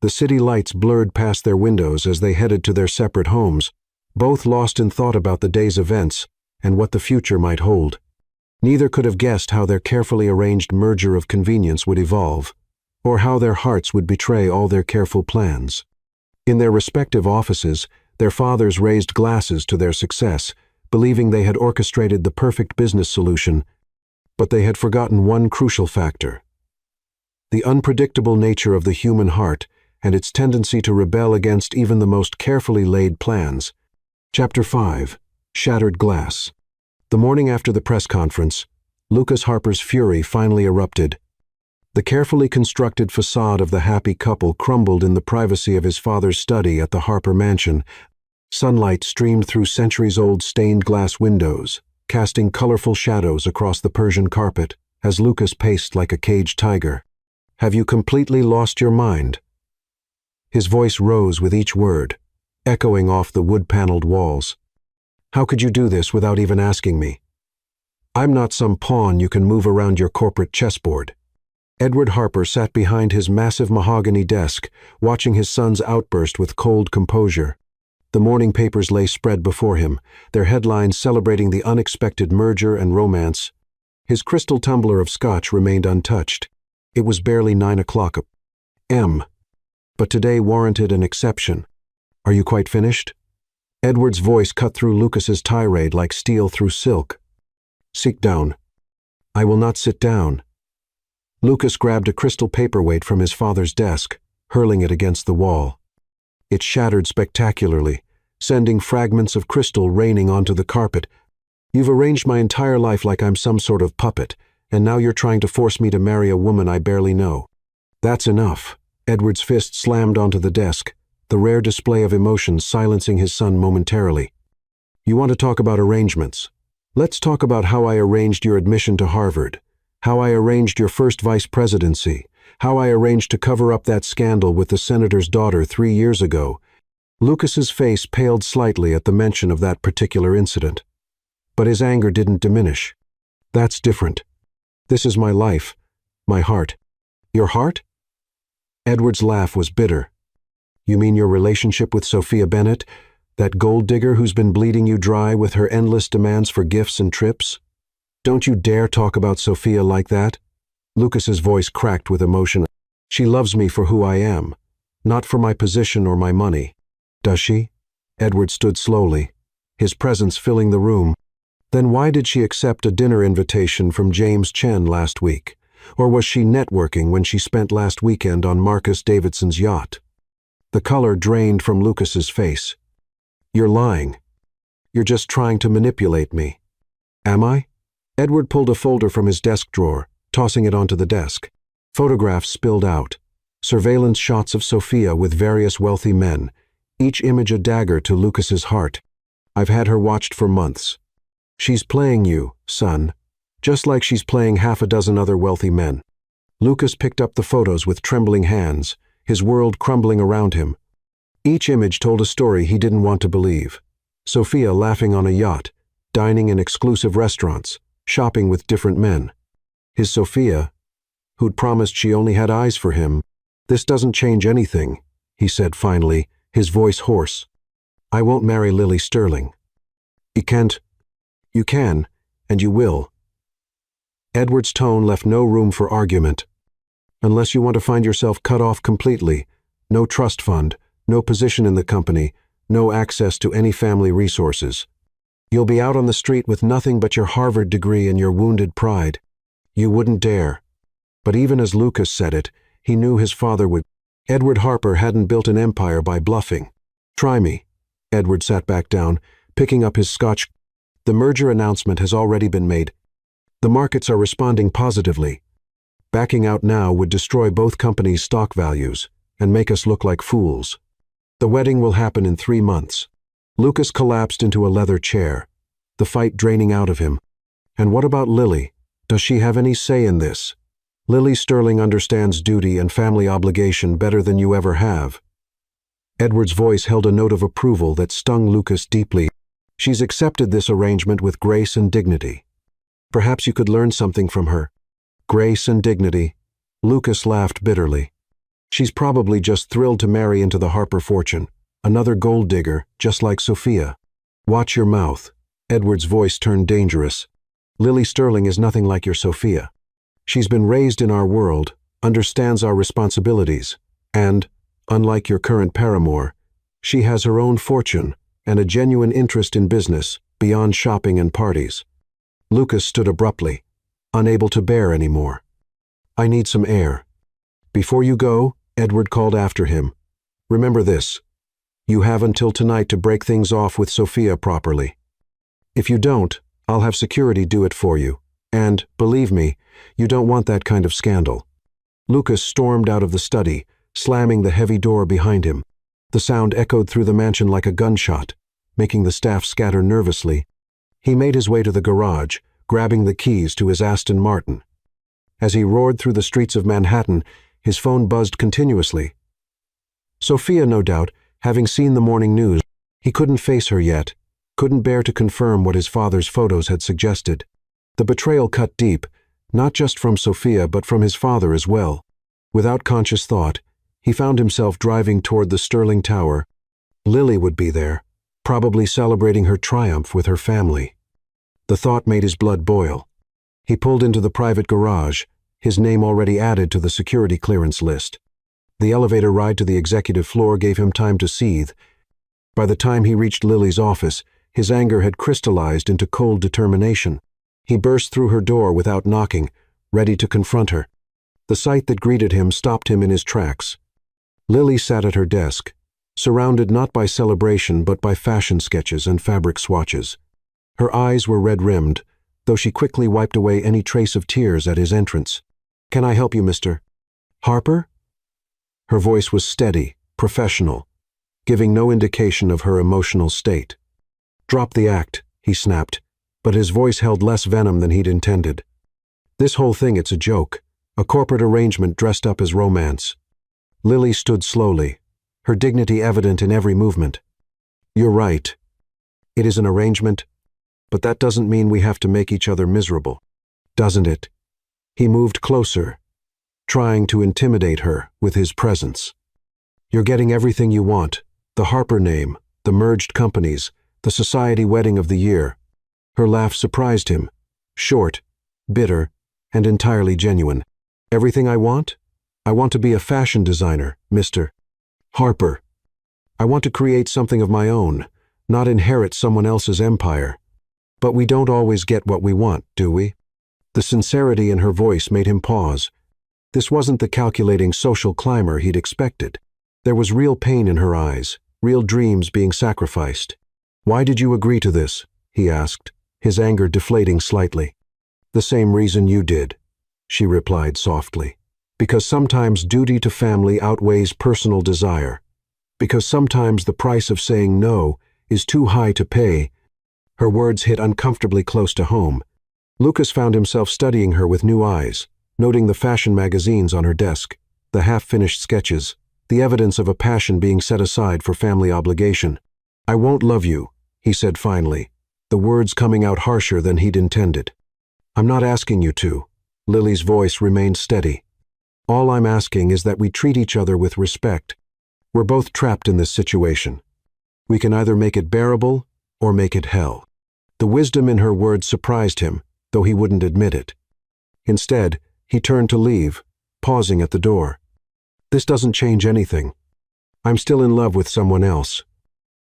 The city lights blurred past their windows as they headed to their separate homes, both lost in thought about the day's events and what the future might hold. Neither could have guessed how their carefully arranged merger of convenience would evolve, or how their hearts would betray all their careful plans. In their respective offices, their fathers raised glasses to their success, believing they had orchestrated the perfect business solution, but they had forgotten one crucial factor: the unpredictable nature of the human heart and its tendency to rebel against even the most carefully laid plans. Chapter 5. Shattered Glass. The morning after the press conference, Lucas Harper's fury finally erupted. The carefully constructed facade of the happy couple crumbled in the privacy of his father's study at the Harper mansion. Sunlight streamed through centuries-old stained glass windows, casting colorful shadows across the Persian carpet as Lucas paced like a caged tiger. "Have you completely lost your mind?" His voice rose with each word, echoing off the wood-paneled walls. "How could you do this without even asking me?" I'm not some pawn you can move around your corporate chessboard. Edward Harper sat behind his massive mahogany desk, watching his son's outburst with cold composure. The morning papers lay spread before him, their headlines celebrating the unexpected merger and romance. His crystal tumbler of scotch remained untouched. It was barely 9 o'clock a.m., but today warranted an exception. Are you quite finished? Edward's voice cut through Lucas's tirade like steel through silk. Sit down. I will not sit down. Lucas grabbed a crystal paperweight from his father's desk, hurling it against the wall. It shattered spectacularly, sending fragments of crystal raining onto the carpet. You've arranged my entire life like I'm some sort of puppet, and now you're trying to force me to marry a woman I barely know. That's enough. Edward's fist slammed onto the desk, the rare display of emotion silencing his son momentarily. You want to talk about arrangements? Let's talk about how I arranged your admission to Harvard, how I arranged your first vice presidency, how I arranged to cover up that scandal with the senator's daughter 3 years ago. Lucas's face paled slightly at the mention of that particular incident. But his anger didn't diminish. That's different. This is my life, my heart. Your heart? Edward's laugh was bitter. You mean your relationship with Sophia Bennett, that gold digger who's been bleeding you dry with her endless demands for gifts and trips? Don't you dare talk about Sophia like that. Lucas's voice cracked with emotion. She loves me for who I am, not for my position or my money. Does she? Edward stood slowly, his presence filling the room. Then why did she accept a dinner invitation from James Chen last week? Or was she networking when she spent last weekend on Marcus Davidson's yacht? The color drained from Lucas's face. You're lying. You're just trying to manipulate me. Am I? Edward pulled a folder from his desk drawer, tossing it onto the desk. Photographs spilled out. Surveillance shots of Sophia with various wealthy men, each image a dagger to Lucas's heart. I've had her watched for months. She's playing you, son, just like she's playing half a dozen other wealthy men. Lucas picked up the photos with trembling hands, his world crumbling around him. Each image told a story he didn't want to believe. Sophia laughing on a yacht, dining in exclusive restaurants, shopping with different men. His Sophia, who'd promised she only had eyes for him. This doesn't change anything, he said finally, his voice hoarse. I won't marry Lily Sterling. You can't. You can, and you will. Edward's tone left no room for argument. Unless you want to find yourself cut off completely, no trust fund, no position in the company, no access to any family resources. You'll be out on the street with nothing but your Harvard degree and your wounded pride. You wouldn't dare. But even as Lucas said it, he knew his father would. Edward Harper hadn't built an empire by bluffing. Try me. Edward sat back down, picking up his scotch. The merger announcement has already been made. The markets are responding positively. Backing out now would destroy both companies' stock values and make us look like fools. The wedding will happen in 3 months. Lucas collapsed into a leather chair, the fight draining out of him. And what about Lily? Does she have any say in this? Lily Sterling understands duty and family obligation better than you ever have. Edward's voice held a note of approval that stung Lucas deeply. She's accepted this arrangement with grace and dignity. Perhaps you could learn something from her. Grace and dignity. Lucas laughed bitterly. She's probably just thrilled to marry into the Harper fortune, another gold digger, just like Sophia. Watch your mouth. Edward's voice turned dangerous. Lily Sterling is nothing like your Sophia. She's been raised in our world, understands our responsibilities, and, unlike your current paramour, she has her own fortune and a genuine interest in business beyond shopping and parties. Lucas stood abruptly, unable to bear any more. I need some air. Before you go, Edward called after him. Remember this. You have until tonight to break things off with Sophia properly. If you don't, I'll have security do it for you. And, believe me, you don't want that kind of scandal. Lucas stormed out of the study, slamming the heavy door behind him. The sound echoed through the mansion like a gunshot, making the staff scatter nervously. He made his way to the garage, grabbing the keys to his Aston Martin. As he roared through the streets of Manhattan, his phone buzzed continuously. Sophia, no doubt, having seen the morning news, he couldn't face her yet, couldn't bear to confirm what his father's photos had suggested. The betrayal cut deep, not just from Sophia but from his father as well. Without conscious thought, he found himself driving toward the Sterling Tower. Lily would be there, probably celebrating her triumph with her family. The thought made his blood boil. He pulled into the private garage, his name already added to the security clearance list. The elevator ride to the executive floor gave him time to seethe. By the time he reached Lily's office, his anger had crystallized into cold determination. He burst through her door without knocking, ready to confront her. The sight that greeted him stopped him in his tracks. Lily sat at her desk, surrounded not by celebration but by fashion sketches and fabric swatches. Her eyes were red-rimmed, though she quickly wiped away any trace of tears at his entrance. "Can I help you, Mr. Harper?" Her voice was steady, professional, giving no indication of her emotional state. "Drop the act," he snapped, but his voice held less venom than he'd intended. "This whole thing, it's a joke, a corporate arrangement dressed up as romance." Lily stood slowly, her dignity evident in every movement. "You're right. It is an arrangement, but that doesn't mean we have to make each other miserable, doesn't it?" He moved closer, trying to intimidate her with his presence. "You're getting everything you want, the Harper name, the merged companies, the society wedding of the year." Her laugh surprised him, short, bitter, and entirely genuine. "Everything I want? I want to be a fashion designer, Mr. Harper. I want to create something of my own, not inherit someone else's empire. But we don't always get what we want, do we?" The sincerity in her voice made him pause. This wasn't the calculating social climber he'd expected. There was real pain in her eyes, real dreams being sacrificed. "Why did you agree to this?" he asked, his anger deflating slightly. "The same reason you did," she replied softly. "Because sometimes duty to family outweighs personal desire. Because sometimes the price of saying no is too high to pay." Her words hit uncomfortably close to home. Lucas found himself studying her with new eyes, noting the fashion magazines on her desk, the half-finished sketches, the evidence of a passion being set aside for family obligation. "I won't love you," he said finally, the words coming out harsher than he'd intended. "I'm not asking you to." Lily's voice remained steady. "All I'm asking is that we treat each other with respect. We're both trapped in this situation. We can either make it bearable or make it hell." The wisdom in her words surprised him, though he wouldn't admit it. Instead, he turned to leave, pausing at the door. "This doesn't change anything. I'm still in love with someone else."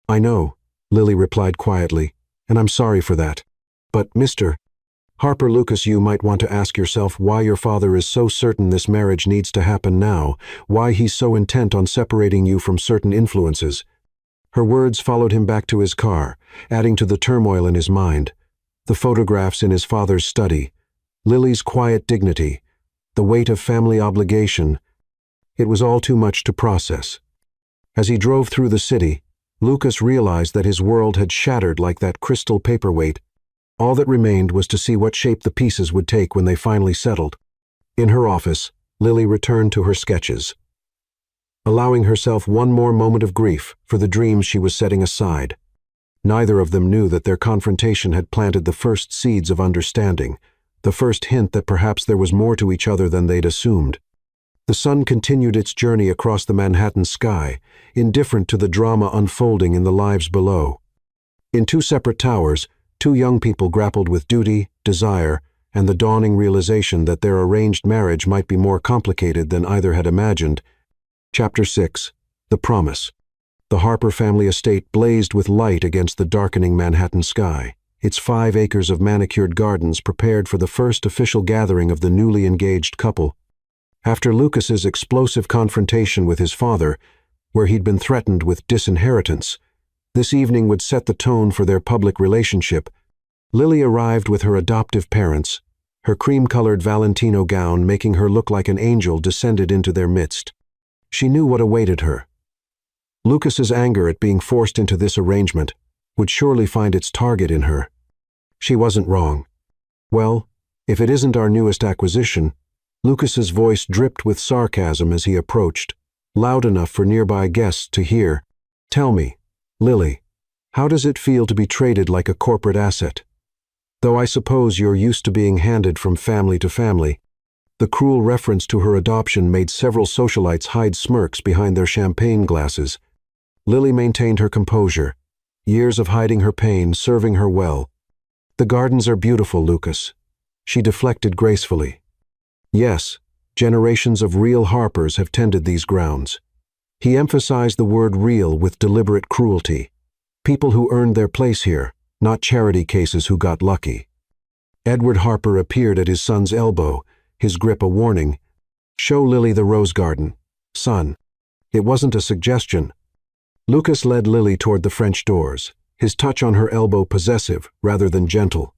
"I know," Lily replied quietly, "and I'm sorry for that. But, Mr. Harper, Lucas, you might want to ask yourself why your father is so certain this marriage needs to happen now, why he's so intent on separating you from certain influences." Her words followed him back to his car, adding to the turmoil in his mind. The photographs in his father's study, Lily's quiet dignity, the weight of family obligation. It was all too much to process. As he drove through the city, Lucas realized that his world had shattered like that crystal paperweight. All that remained was to see what shape the pieces would take when they finally settled. In her office, Lily returned to her sketches, allowing herself one more moment of grief for the dreams she was setting aside. Neither of them knew that their confrontation had planted the first seeds of understanding, the first hint that perhaps there was more to each other than they'd assumed. The sun continued its journey across the Manhattan sky, indifferent to the drama unfolding in the lives below. In two separate towers, two young people grappled with duty, desire, and the dawning realization that their arranged marriage might be more complicated than either had imagined. Chapter 6. The Promise. The Harper family estate blazed with light against the darkening Manhattan sky, its 5 acres of manicured gardens prepared for the first official gathering of the newly engaged couple. After Lucas's explosive confrontation with his father, where he'd been threatened with disinheritance, this evening would set the tone for their public relationship. Lily arrived with her adoptive parents, her cream-colored Valentino gown making her look like an angel descended into their midst. She knew what awaited her. Lucas's anger at being forced into this arrangement would surely find its target in her. She wasn't wrong. "Well, if it isn't our newest acquisition," Lucas's voice dripped with sarcasm as he approached, loud enough for nearby guests to hear. "Tell me, Lily, how does it feel to be traded like a corporate asset?" though I suppose you're used to being handed from family to family." The cruel reference to her adoption made several socialites hide smirks behind their champagne glasses. Lily maintained her composure, years of hiding her pain serving her well. "The gardens are beautiful, Lucas." She deflected gracefully. "Yes, generations of real Harpers have tended these grounds." He emphasized the word real with deliberate cruelty. People who earned their place here, not charity cases who got lucky. Edward Harper appeared at his son's elbow, his grip a warning. "Show Lily the rose garden, son." It wasn't a suggestion. Lucas led Lily toward the French doors, his touch on her elbow possessive rather than gentle.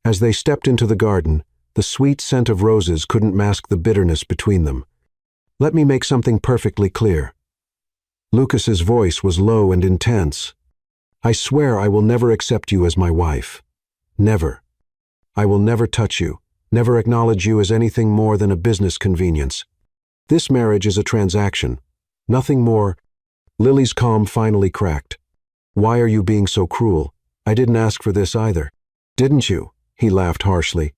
As they stepped into the garden, the sweet scent of roses couldn't mask the bitterness between them. "Let me make something perfectly clear." Lucas's voice was low and intense. "I swear I will never accept you as my wife. Never. I will never touch you, never acknowledge you as anything more than a business convenience. This marriage is a transaction, nothing more." Lily's calm finally cracked. "Why are you being so cruel? I didn't ask for this either." "Didn't you?" He laughed harshly.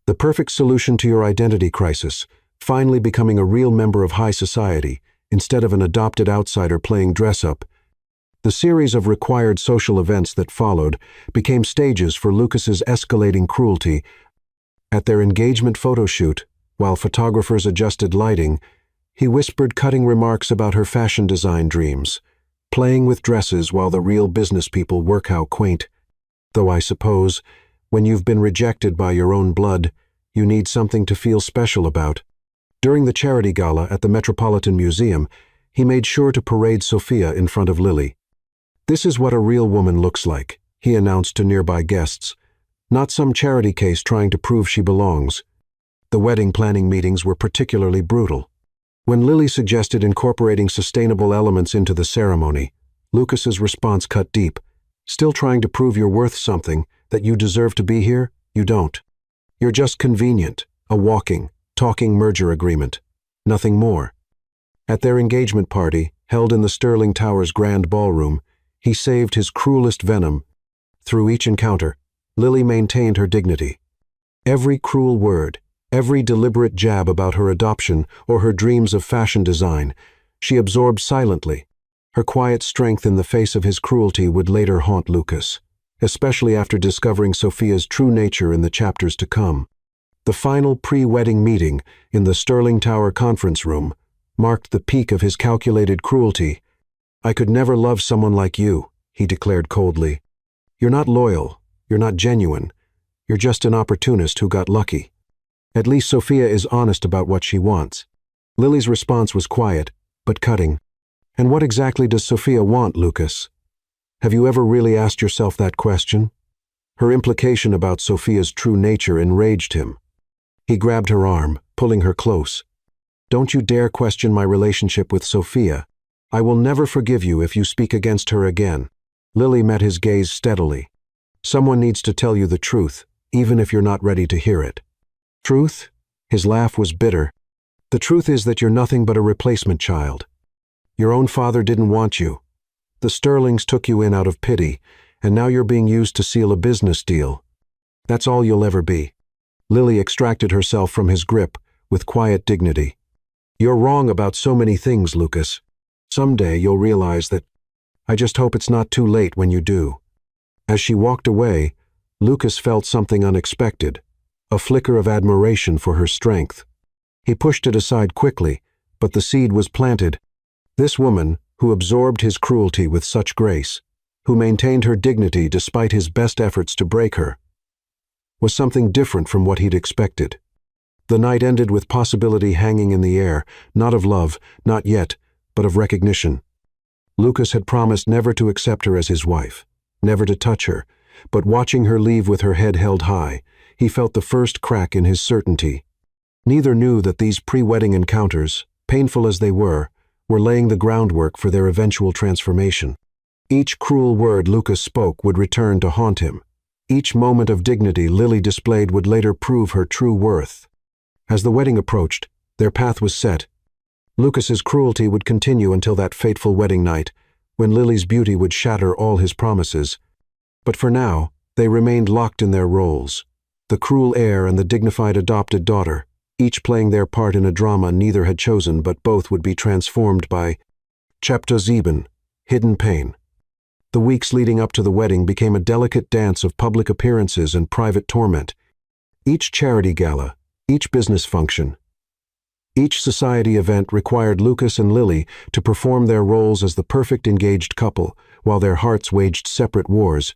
"The perfect solution to your identity crisis, finally becoming a real member of high society, instead of an adopted outsider playing dress-up." The series of required social events that followed became stages for Lucas's escalating cruelty. At their engagement photo shoot, while photographers adjusted lighting, he whispered cutting remarks about her fashion design dreams, playing with dresses while the real business people work how quaint. Though I suppose, when you've been rejected by your own blood, you need something to feel special about. During the charity gala at the Metropolitan Museum, he made sure to parade Sophia in front of Lily. "This is what a real woman looks like," he announced to nearby guests. "Not some charity case trying to prove she belongs." The wedding planning meetings were particularly brutal. When Lily suggested incorporating sustainable elements into the ceremony, Lucas's response cut deep. "Still trying to prove you're worth something, that you deserve to be here? You don't. You're just convenient, a walking, talking merger agreement. Nothing more." At their engagement party, held in the Sterling Tower's grand ballroom, he saved his cruelest venom. Through each encounter, Lily maintained her dignity. Every cruel word, every deliberate jab about her adoption or her dreams of fashion design, she absorbed silently. Her quiet strength in the face of his cruelty would later haunt Lucas, especially after discovering Sophia's true nature in the chapters to come. The final pre-wedding meeting in the Sterling Tower conference room marked the peak of his calculated cruelty. "I could never love someone like you," he declared coldly. "You're not loyal, you're not genuine, you're just an opportunist who got lucky. At least Sophia is honest about what she wants." Lily's response was quiet, but cutting. "And what exactly does Sophia want, Lucas? Have you ever really asked yourself that question?" Her implication about Sophia's true nature enraged him. He grabbed her arm, pulling her close. "Don't you dare question my relationship with Sophia. I will never forgive you if you speak against her again." Lily met his gaze steadily. "Someone needs to tell you the truth, even if you're not ready to hear it." "Truth?" His laugh was bitter. "The truth is that you're nothing but a replacement child. Your own father didn't want you. The Sterlings took you in out of pity, and now you're being used to seal a business deal. That's all you'll ever be." Lily extracted herself from his grip with quiet dignity. "You're wrong about so many things, Lucas. Someday you'll realize that. I just hope it's not too late when you do." As she walked away, Lucas felt something unexpected, a flicker of admiration for her strength. He pushed it aside quickly, but the seed was planted. This woman, who absorbed his cruelty with such grace, who maintained her dignity despite his best efforts to break her, was something different from what he'd expected. The night ended with possibility hanging in the air, not of love, not yet, but of recognition. Lucas had promised never to accept her as his wife, never to touch her, but watching her leave with her head held high, he felt the first crack in his certainty. Neither knew that these pre-wedding encounters, painful as they were laying the groundwork for their eventual transformation. Each cruel word Lucas spoke would return to haunt him. Each moment of dignity Lily displayed would later prove her true worth. As the wedding approached, their path was set. Lucas's cruelty would continue until that fateful wedding night, when Lily's beauty would shatter all his promises. But for now, They remained locked in their roles. The cruel heir and the dignified adopted daughter, each playing their part in a drama neither had chosen, but both would be transformed by Chapter 7, Hidden Pain. The weeks leading up to the wedding became a delicate dance of public appearances and private torment. Each charity gala, each business function, each society event required Lucas and Lily to perform their roles as the perfect engaged couple, while their hearts waged separate wars.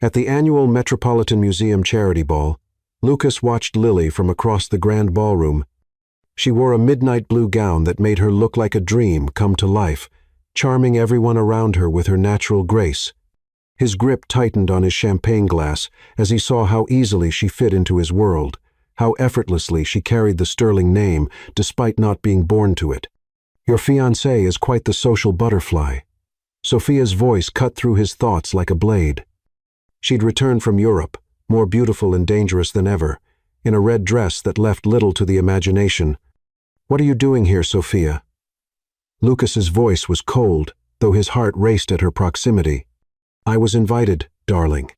At the annual Metropolitan Museum Charity Ball, Lucas watched Lily from across the grand ballroom. She wore a midnight blue gown that made her look like a dream come to life, charming everyone around her with her natural grace. His grip tightened on his champagne glass as he saw how easily she fit into his world, how effortlessly she carried the Sterling name despite not being born to it. "Your fiancé is quite the social butterfly." Sophia's voice cut through his thoughts like a blade. She'd returned from Europe, more beautiful and dangerous than ever, in a red dress that left little to the imagination. "What are you doing here, Sophia?" Lucas's voice was cold, though his heart raced at her proximity. "I was invited, darling.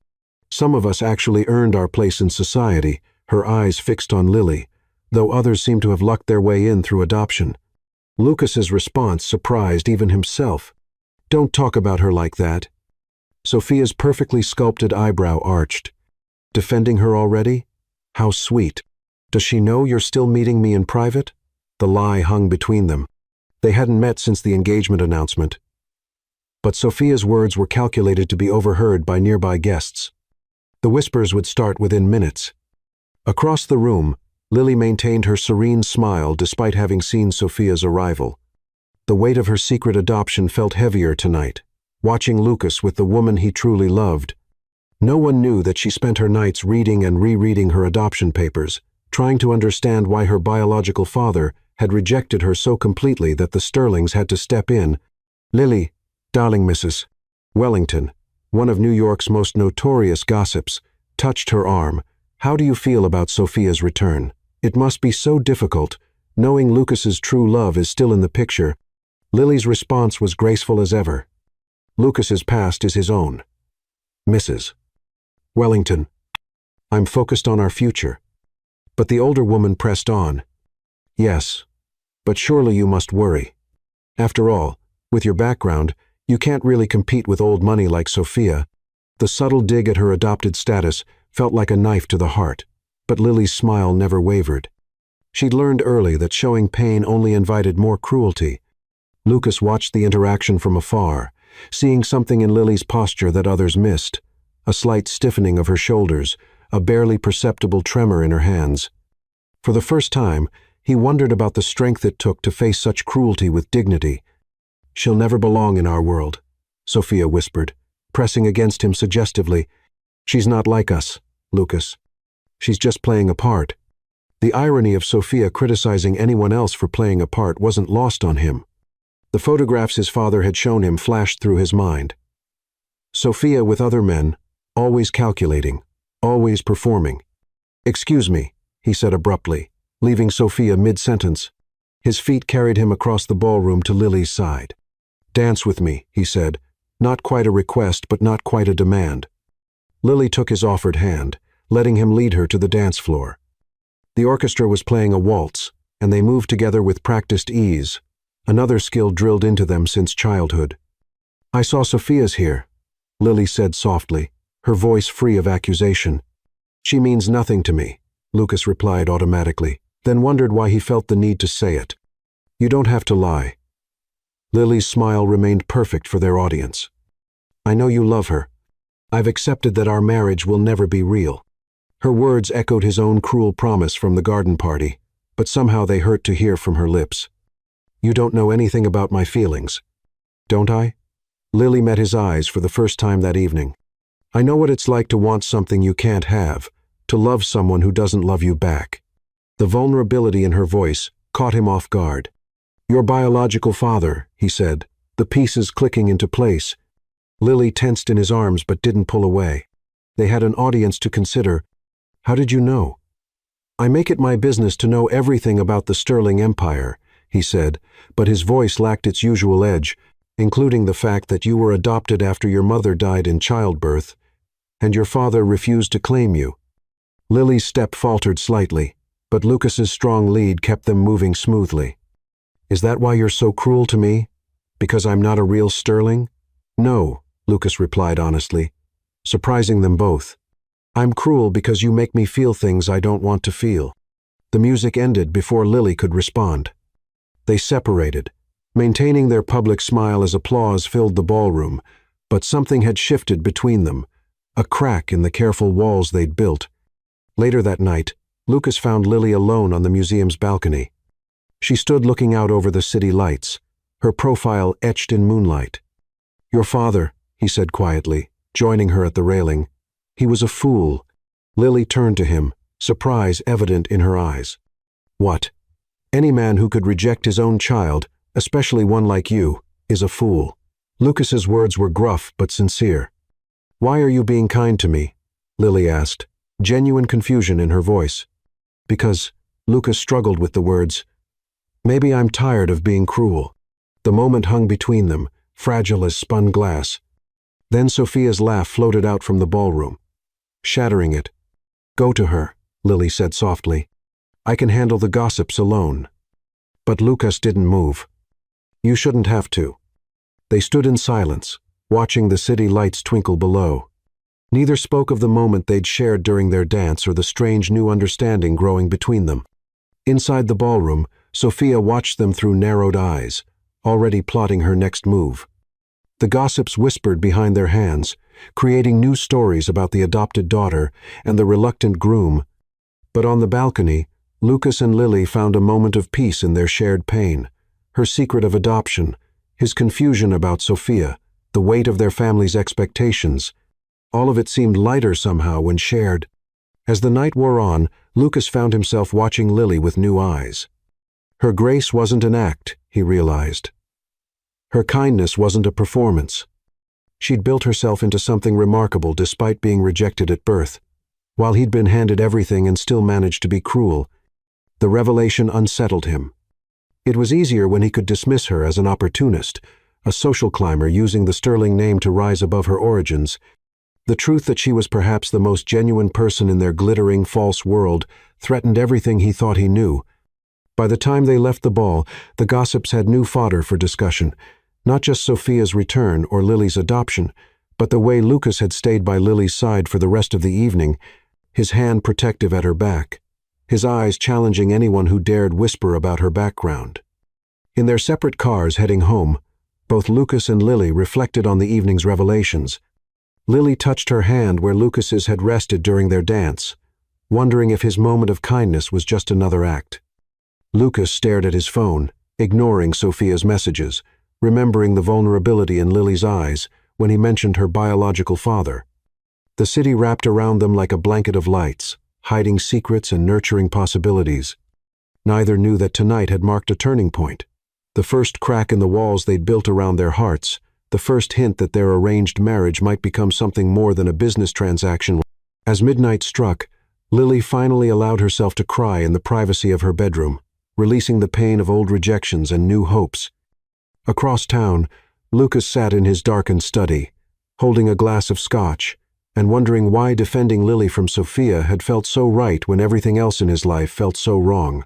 Some of us actually earned our place in society," her eyes fixed on Lily, though others seemed to have lucked their way in through adoption. Lucas's response surprised even himself. "Don't talk about her like that." Sophia's perfectly sculpted eyebrow arched. "Defending her already? How sweet. Does she know you're still meeting me in private?" The lie hung between them. They hadn't met since the engagement announcement. But Sophia's words were calculated to be overheard by nearby guests. The whispers would start within minutes. Across the room, Lily maintained her serene smile despite having seen Sophia's arrival. The weight of her secret adoption felt heavier tonight, watching Lucas with the woman he truly loved. No one knew that she spent her nights reading and rereading her adoption papers, trying to understand why her biological father had rejected her so completely that the Sterlings had to step in. "Lily, darling Mrs. Wellington," one of New York's most notorious gossips, touched her arm. "How do you feel about Sophia's return? It must be so difficult, knowing Lucas's true love is still in the picture." Lily's response was graceful as ever. "Lucas's past is his own. Mrs. Wellington, I'm focused on our future." But the older woman pressed on. "Yes, but surely you must worry. After all, with your background, you can't really compete with old money like Sophia." The subtle dig at her adopted status felt like a knife to the heart, but Lily's smile never wavered. She'd learned early that showing pain only invited more cruelty. Lucas watched the interaction from afar, seeing something in Lily's posture that others missed, a slight stiffening of her shoulders, a barely perceptible tremor in her hands. For the first time, he wondered about the strength it took to face such cruelty with dignity. "She'll never belong in our world," Sophia whispered, pressing against him suggestively. "She's not like us, Lucas. She's just playing a part." The irony of Sophia criticizing anyone else for playing a part wasn't lost on him. The photographs his father had shown him flashed through his mind. Sophia with other men, always calculating, always performing. "Excuse me," he said abruptly, leaving Sophia mid-sentence. His feet carried him across the ballroom to Lily's side. "Dance with me," he said, not quite a request but not quite a demand. Lily took his offered hand, letting him lead her to the dance floor. The orchestra was playing a waltz, and they moved together with practiced ease, another skill drilled into them since childhood. "I saw Sophia's here," Lily said softly, her voice free of accusation. "She means nothing to me," Lucas replied automatically, then wondered why he felt the need to say it. "You don't have to lie." Lily's smile remained perfect for their audience. "I know you love her. I've accepted that our marriage will never be real." Her words echoed his own cruel promise from the garden party, but somehow they hurt to hear from her lips. "You don't know anything about my feelings." "Don't I?" Lily met his eyes for the first time that evening. "I know what it's like to want something you can't have, to love someone who doesn't love you back." The vulnerability in her voice caught him off guard. "Your biological father," he said, the pieces clicking into place. Lily tensed in his arms but didn't pull away. They had an audience to consider. "How did you know?" "I make it my business to know everything about the Sterling Empire," he said, but his voice lacked its usual edge, "including the fact that you were adopted after your mother died in childbirth." and your father refused to claim you." Lily's step faltered slightly, but Lucas's strong lead kept them moving smoothly. "Is that why you're so cruel to me? Because I'm not a real Sterling?" "No," Lucas replied honestly, surprising them both. "I'm cruel because you make me feel things I don't want to feel." The music ended before Lily could respond. They separated, maintaining their public smile as applause filled the ballroom, but something had shifted between them, a crack in the careful walls they'd built. Later that night, Lucas found Lily alone on the museum's balcony. She stood looking out over the city lights, her profile etched in moonlight. "Your father," he said quietly, joining her at the railing. "He was a fool." Lily turned to him, surprise evident in her eyes. "What? Any man who could reject his own child, especially one like you, is a fool." Lucas's words were gruff but sincere. "Why are you being kind to me?" Lily asked, genuine confusion in her voice. "Because," Lucas struggled with the words, "maybe I'm tired of being cruel." The moment hung between them, fragile as spun glass. Then Sophia's laugh floated out from the ballroom, shattering it. "Go to her," Lily said softly. "I can handle the gossips alone." But Lucas didn't move. "You shouldn't have to." They stood in silence, watching the city lights twinkle below. Neither spoke of the moment they'd shared during their dance or the strange new understanding growing between them. Inside the ballroom, Sophia watched them through narrowed eyes, already plotting her next move. The gossips whispered behind their hands, creating new stories about the adopted daughter and the reluctant groom. But on the balcony, Lucas and Lily found a moment of peace in their shared pain, her secret of adoption, his confusion about Sophia, the weight of their family's expectations. All of it seemed lighter somehow when shared. As the night wore on, Lucas found himself watching Lily with new eyes. Her grace wasn't an act, he realized. Her kindness wasn't a performance. She'd built herself into something remarkable despite being rejected at birth. While he'd been handed everything and still managed to be cruel, the revelation unsettled him. It was easier when he could dismiss her as an opportunist, a social climber using the Sterling name to rise above her origins. The truth that she was perhaps the most genuine person in their glittering, false world threatened everything he thought he knew. By the time they left the ball, the gossips had new fodder for discussion, not just Sophia's return or Lily's adoption, but the way Lucas had stayed by Lily's side for the rest of the evening, his hand protective at her back, his eyes challenging anyone who dared whisper about her background. In their separate cars heading home, both Lucas and Lily reflected on the evening's revelations. Lily touched her hand where Lucas's had rested during their dance, wondering if his moment of kindness was just another act. Lucas stared at his phone, ignoring Sophia's messages, remembering the vulnerability in Lily's eyes when he mentioned her biological father. The city wrapped around them like a blanket of lights, hiding secrets and nurturing possibilities. Neither knew that tonight had marked a turning point, the first crack in the walls they'd built around their hearts, the first hint that their arranged marriage might become something more than a business transaction. As midnight struck, Lily finally allowed herself to cry in the privacy of her bedroom, releasing the pain of old rejections and new hopes. Across town, Lucas sat in his darkened study, holding a glass of scotch, and wondering why defending Lily from Sophia had felt so right when everything else in his life felt so wrong.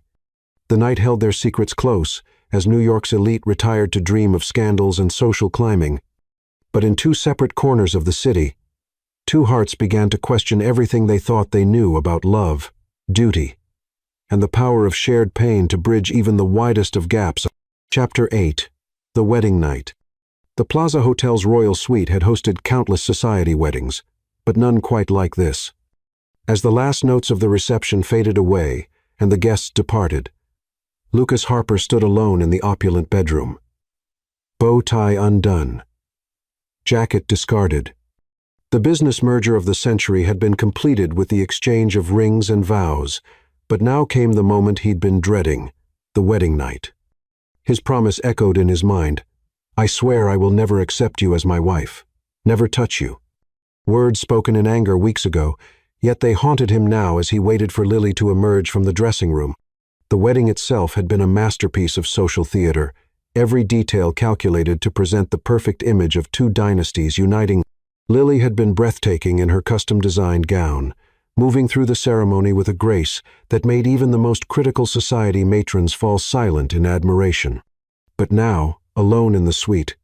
The night held their secrets close, as New York's elite retired to dream of scandals and social climbing. But in two separate corners of the city, two hearts began to question everything they thought they knew about love, duty, and the power of shared pain to bridge even the widest of gaps. Chapter 8. The Wedding Night. The Plaza Hotel's royal suite had hosted countless society weddings, but none quite like this. As the last notes of the reception faded away and the guests departed, Lucas Harper stood alone in the opulent bedroom. Bow tie undone. Jacket discarded. The business merger of the century had been completed with the exchange of rings and vows, but now came the moment he'd been dreading, the wedding night. His promise echoed in his mind. "I swear I will never accept you as my wife, never touch you." Words spoken in anger weeks ago, yet they haunted him now as he waited for Lily to emerge from the dressing room. The wedding itself had been a masterpiece of social theater, every detail calculated to present the perfect image of two dynasties uniting. Lily had been breathtaking in her custom-designed gown, moving through the ceremony with a grace that made even the most critical society matrons fall silent in admiration. But now, alone in the suite,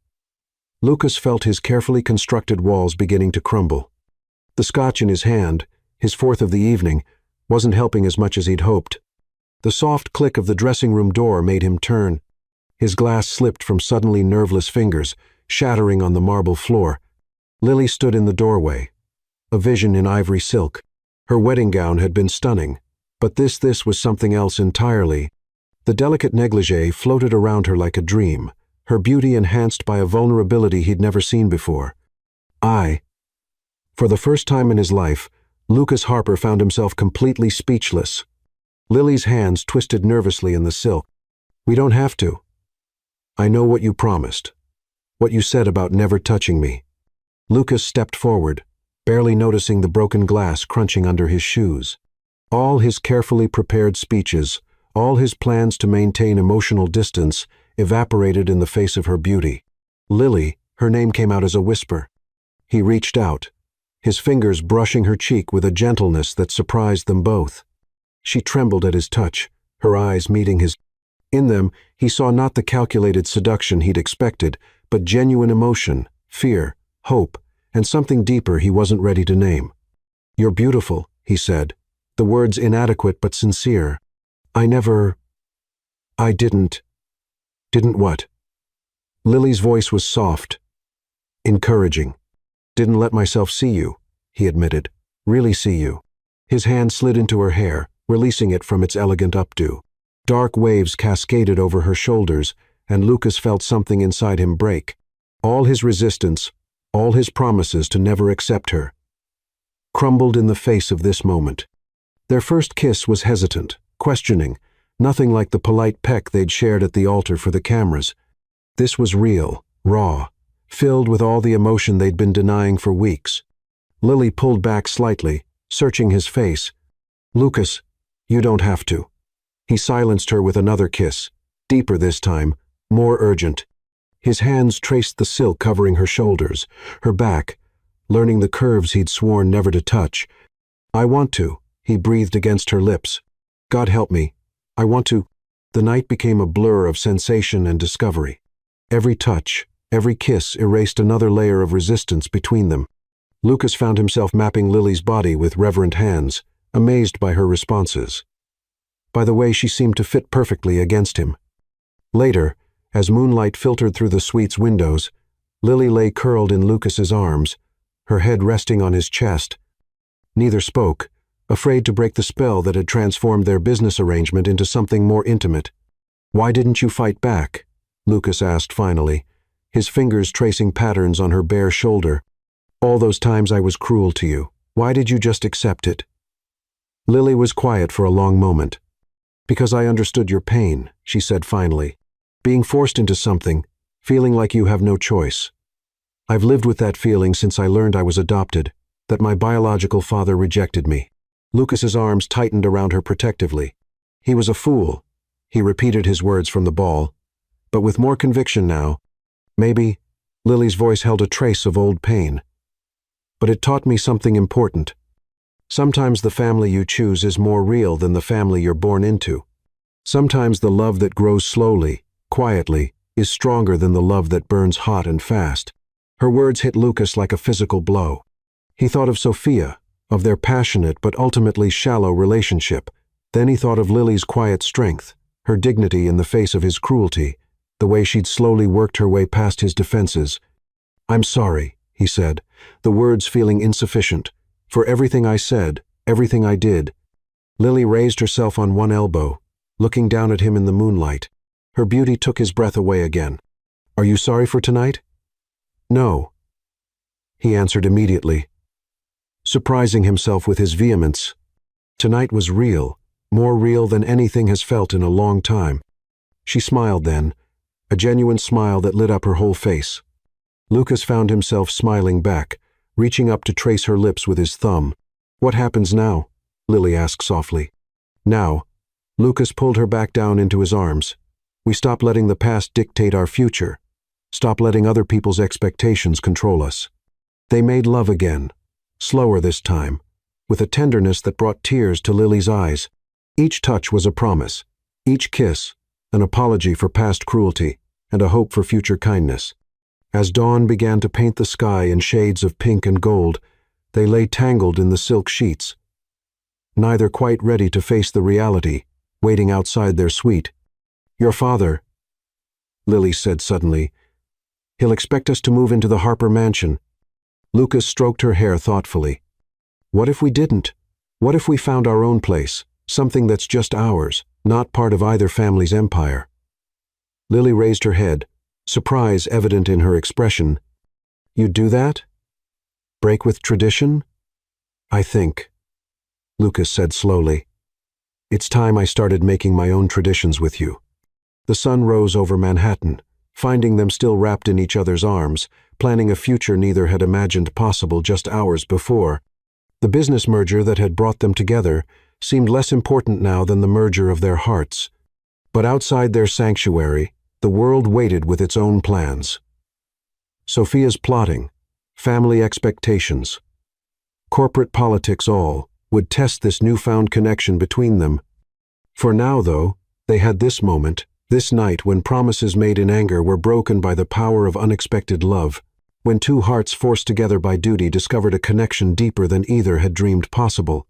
Lucas felt his carefully constructed walls beginning to crumble. The scotch in his hand, his fourth of the evening, wasn't helping as much as he'd hoped. The soft click of the dressing room door made him turn. His glass slipped from suddenly nerveless fingers, shattering on the marble floor. Lily stood in the doorway, a vision in ivory silk. Her wedding gown had been stunning, but this was something else entirely. The delicate negligee floated around her like a dream, her beauty enhanced by a vulnerability he'd never seen before. For the first time in his life, Lucas Harper found himself completely speechless. Lily's hands twisted nervously in the silk. "We don't have to. I know what you promised. What you said about never touching me." Lucas stepped forward, barely noticing the broken glass crunching under his shoes. All his carefully prepared speeches, all his plans to maintain emotional distance, evaporated in the face of her beauty. Lily, her name came out as a whisper. He reached out, his fingers brushing her cheek with a gentleness that surprised them both. She trembled at his touch, her eyes meeting his. In them, he saw not the calculated seduction he'd expected, but genuine emotion, fear, hope, and something deeper he wasn't ready to name. "You're beautiful," he said, the words inadequate but sincere. I didn't what?" Lily's voice was soft, encouraging. "Didn't let myself see you," he admitted. "Really see you." His hand slid into her hair, releasing it from its elegant updo. Dark waves cascaded over her shoulders, and Lucas felt something inside him break. All his resistance, all his promises to never accept her, crumbled in the face of this moment. Their first kiss was hesitant, questioning, nothing like the polite peck they'd shared at the altar for the cameras. This was real, raw, filled with all the emotion they'd been denying for weeks. Lily pulled back slightly, searching his face. "Lucas, you don't have to." He silenced her with another kiss, deeper this time, more urgent. His hands traced the silk covering her shoulders, her back, learning the curves he'd sworn never to touch. "I want to," he breathed against her lips. "God help me. I want to." The night became a blur of sensation and discovery. Every touch, every kiss erased another layer of resistance between them. Lucas found himself mapping Lily's body with reverent hands, amazed by her responses. By the way she seemed to fit perfectly against him. Later, as moonlight filtered through the suite's windows, Lily lay curled in Lucas's arms, her head resting on his chest. Neither spoke, afraid to break the spell that had transformed their business arrangement into something more intimate. "Why didn't you fight back?" Lucas asked finally, his fingers tracing patterns on her bare shoulder. "All those times I was cruel to you. Why did you just accept it?" Lily was quiet for a long moment. "Because I understood your pain," she said finally. "Being forced into something, feeling like you have no choice. I've lived with that feeling since I learned I was adopted, that my biological father rejected me." Lucas's arms tightened around her protectively. "He was a fool," he repeated his words from the ball, but with more conviction now. "Maybe," Lily's voice held a trace of old pain. "But it taught me something important. Sometimes the family you choose is more real than the family you're born into. Sometimes the love that grows slowly, quietly, is stronger than the love that burns hot and fast." Her words hit Lucas like a physical blow. He thought of Sophia, of their passionate but ultimately shallow relationship. Then he thought of Lily's quiet strength, her dignity in the face of his cruelty, the way she'd slowly worked her way past his defenses. "I'm sorry," he said, the words feeling insufficient, "for everything I said, everything I did." Lily raised herself on one elbow, looking down at him in the moonlight. Her beauty took his breath away again. "Are you sorry for tonight?" "No," he answered immediately, surprising himself with his vehemence. Tonight was real, more real than anything has felt in a long time. She smiled then, a genuine smile that lit up her whole face. Lucas found himself smiling back, reaching up to trace her lips with his thumb. "What happens now?" Lily asked softly. "Now," Lucas pulled her back down into his arms. "We stop letting the past dictate our future. Stop letting other people's expectations control us." They made love again, slower this time, with a tenderness that brought tears to Lily's eyes. Each touch was a promise, each kiss an apology for past cruelty and a hope for future kindness. As dawn began to paint the sky in shades of pink and gold, they lay tangled in the silk sheets, neither quite ready to face the reality, waiting outside their suite. "Your father," Lily said suddenly, "he'll expect us to move into the Harper mansion." Lucas stroked her hair thoughtfully. "What if we didn't? What if we found our own place, something that's just ours, not part of either family's empire?" Lily raised her head, surprise evident in her expression. "You'd do that? Break with tradition?" "I think," Lucas said slowly, "it's time I started making my own traditions with you." The sun rose over Manhattan, finding them still wrapped in each other's arms, planning a future neither had imagined possible just hours before. The business merger that had brought them together seemed less important now than the merger of their hearts. But outside their sanctuary, the world waited with its own plans. Sophia's plotting, family expectations, corporate politics all would test this newfound connection between them. For now, though, they had this moment, this night when promises made in anger were broken by the power of unexpected love, when two hearts forced together by duty discovered a connection deeper than either had dreamed possible.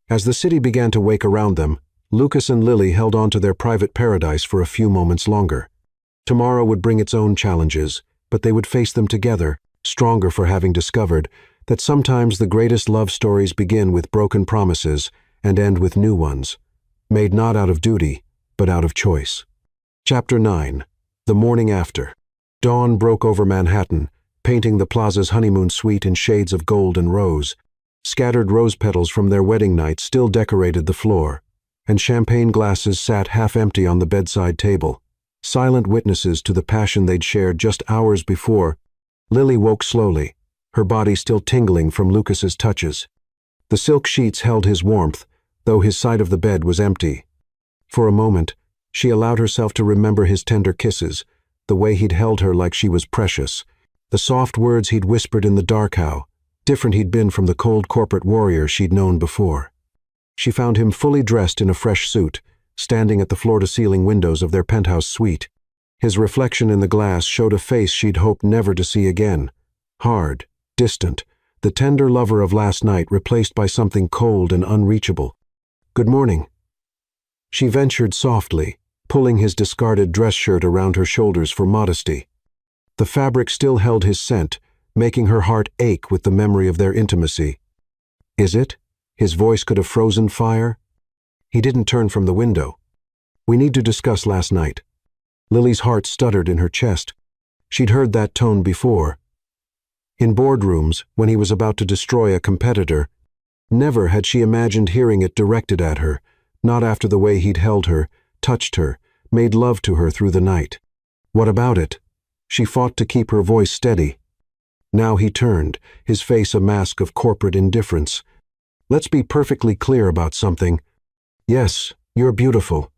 As the city began to wake around them, Lucas and Lily held on to their private paradise for a few moments longer. Tomorrow would bring its own challenges, but they would face them together, stronger for having discovered that sometimes the greatest love stories begin with broken promises and end with new ones, made not out of duty, but out of choice. Chapter 9. The Morning After. Dawn broke over Manhattan, painting the plaza's honeymoon suite in shades of gold and rose. Scattered rose petals from their wedding night still decorated the floor, and champagne glasses sat half-empty on the bedside table, silent witnesses to the passion they'd shared just hours before. Lily woke slowly, her body still tingling from Lucas's touches. The silk sheets held his warmth, though his side of the bed was empty. For a moment, she allowed herself to remember his tender kisses, the way he'd held her like she was precious, the soft words he'd whispered in the dark, how different he'd been from the cold corporate warrior she'd known before. She found him fully dressed in a fresh suit, standing at the floor-to-ceiling windows of their penthouse suite. His reflection in the glass showed a face she'd hoped never to see again. Hard, distant, the tender lover of last night replaced by something cold and unreachable. "Good morning," she ventured softly, pulling his discarded dress shirt around her shoulders for modesty. The fabric still held his scent, making her heart ache with the memory of their intimacy. "Is it?" His voice could have frozen fire. He didn't turn from the window. "We need to discuss last night." Lily's heart stuttered in her chest. She'd heard that tone before. In boardrooms, when he was about to destroy a competitor. Never had she imagined hearing it directed at her, not after the way he'd held her, touched her, made love to her through the night. What about it? She fought to keep her voice steady. Now he turned, his face a mask of corporate indifference. "Let's be perfectly clear about something. Yes, you're beautiful.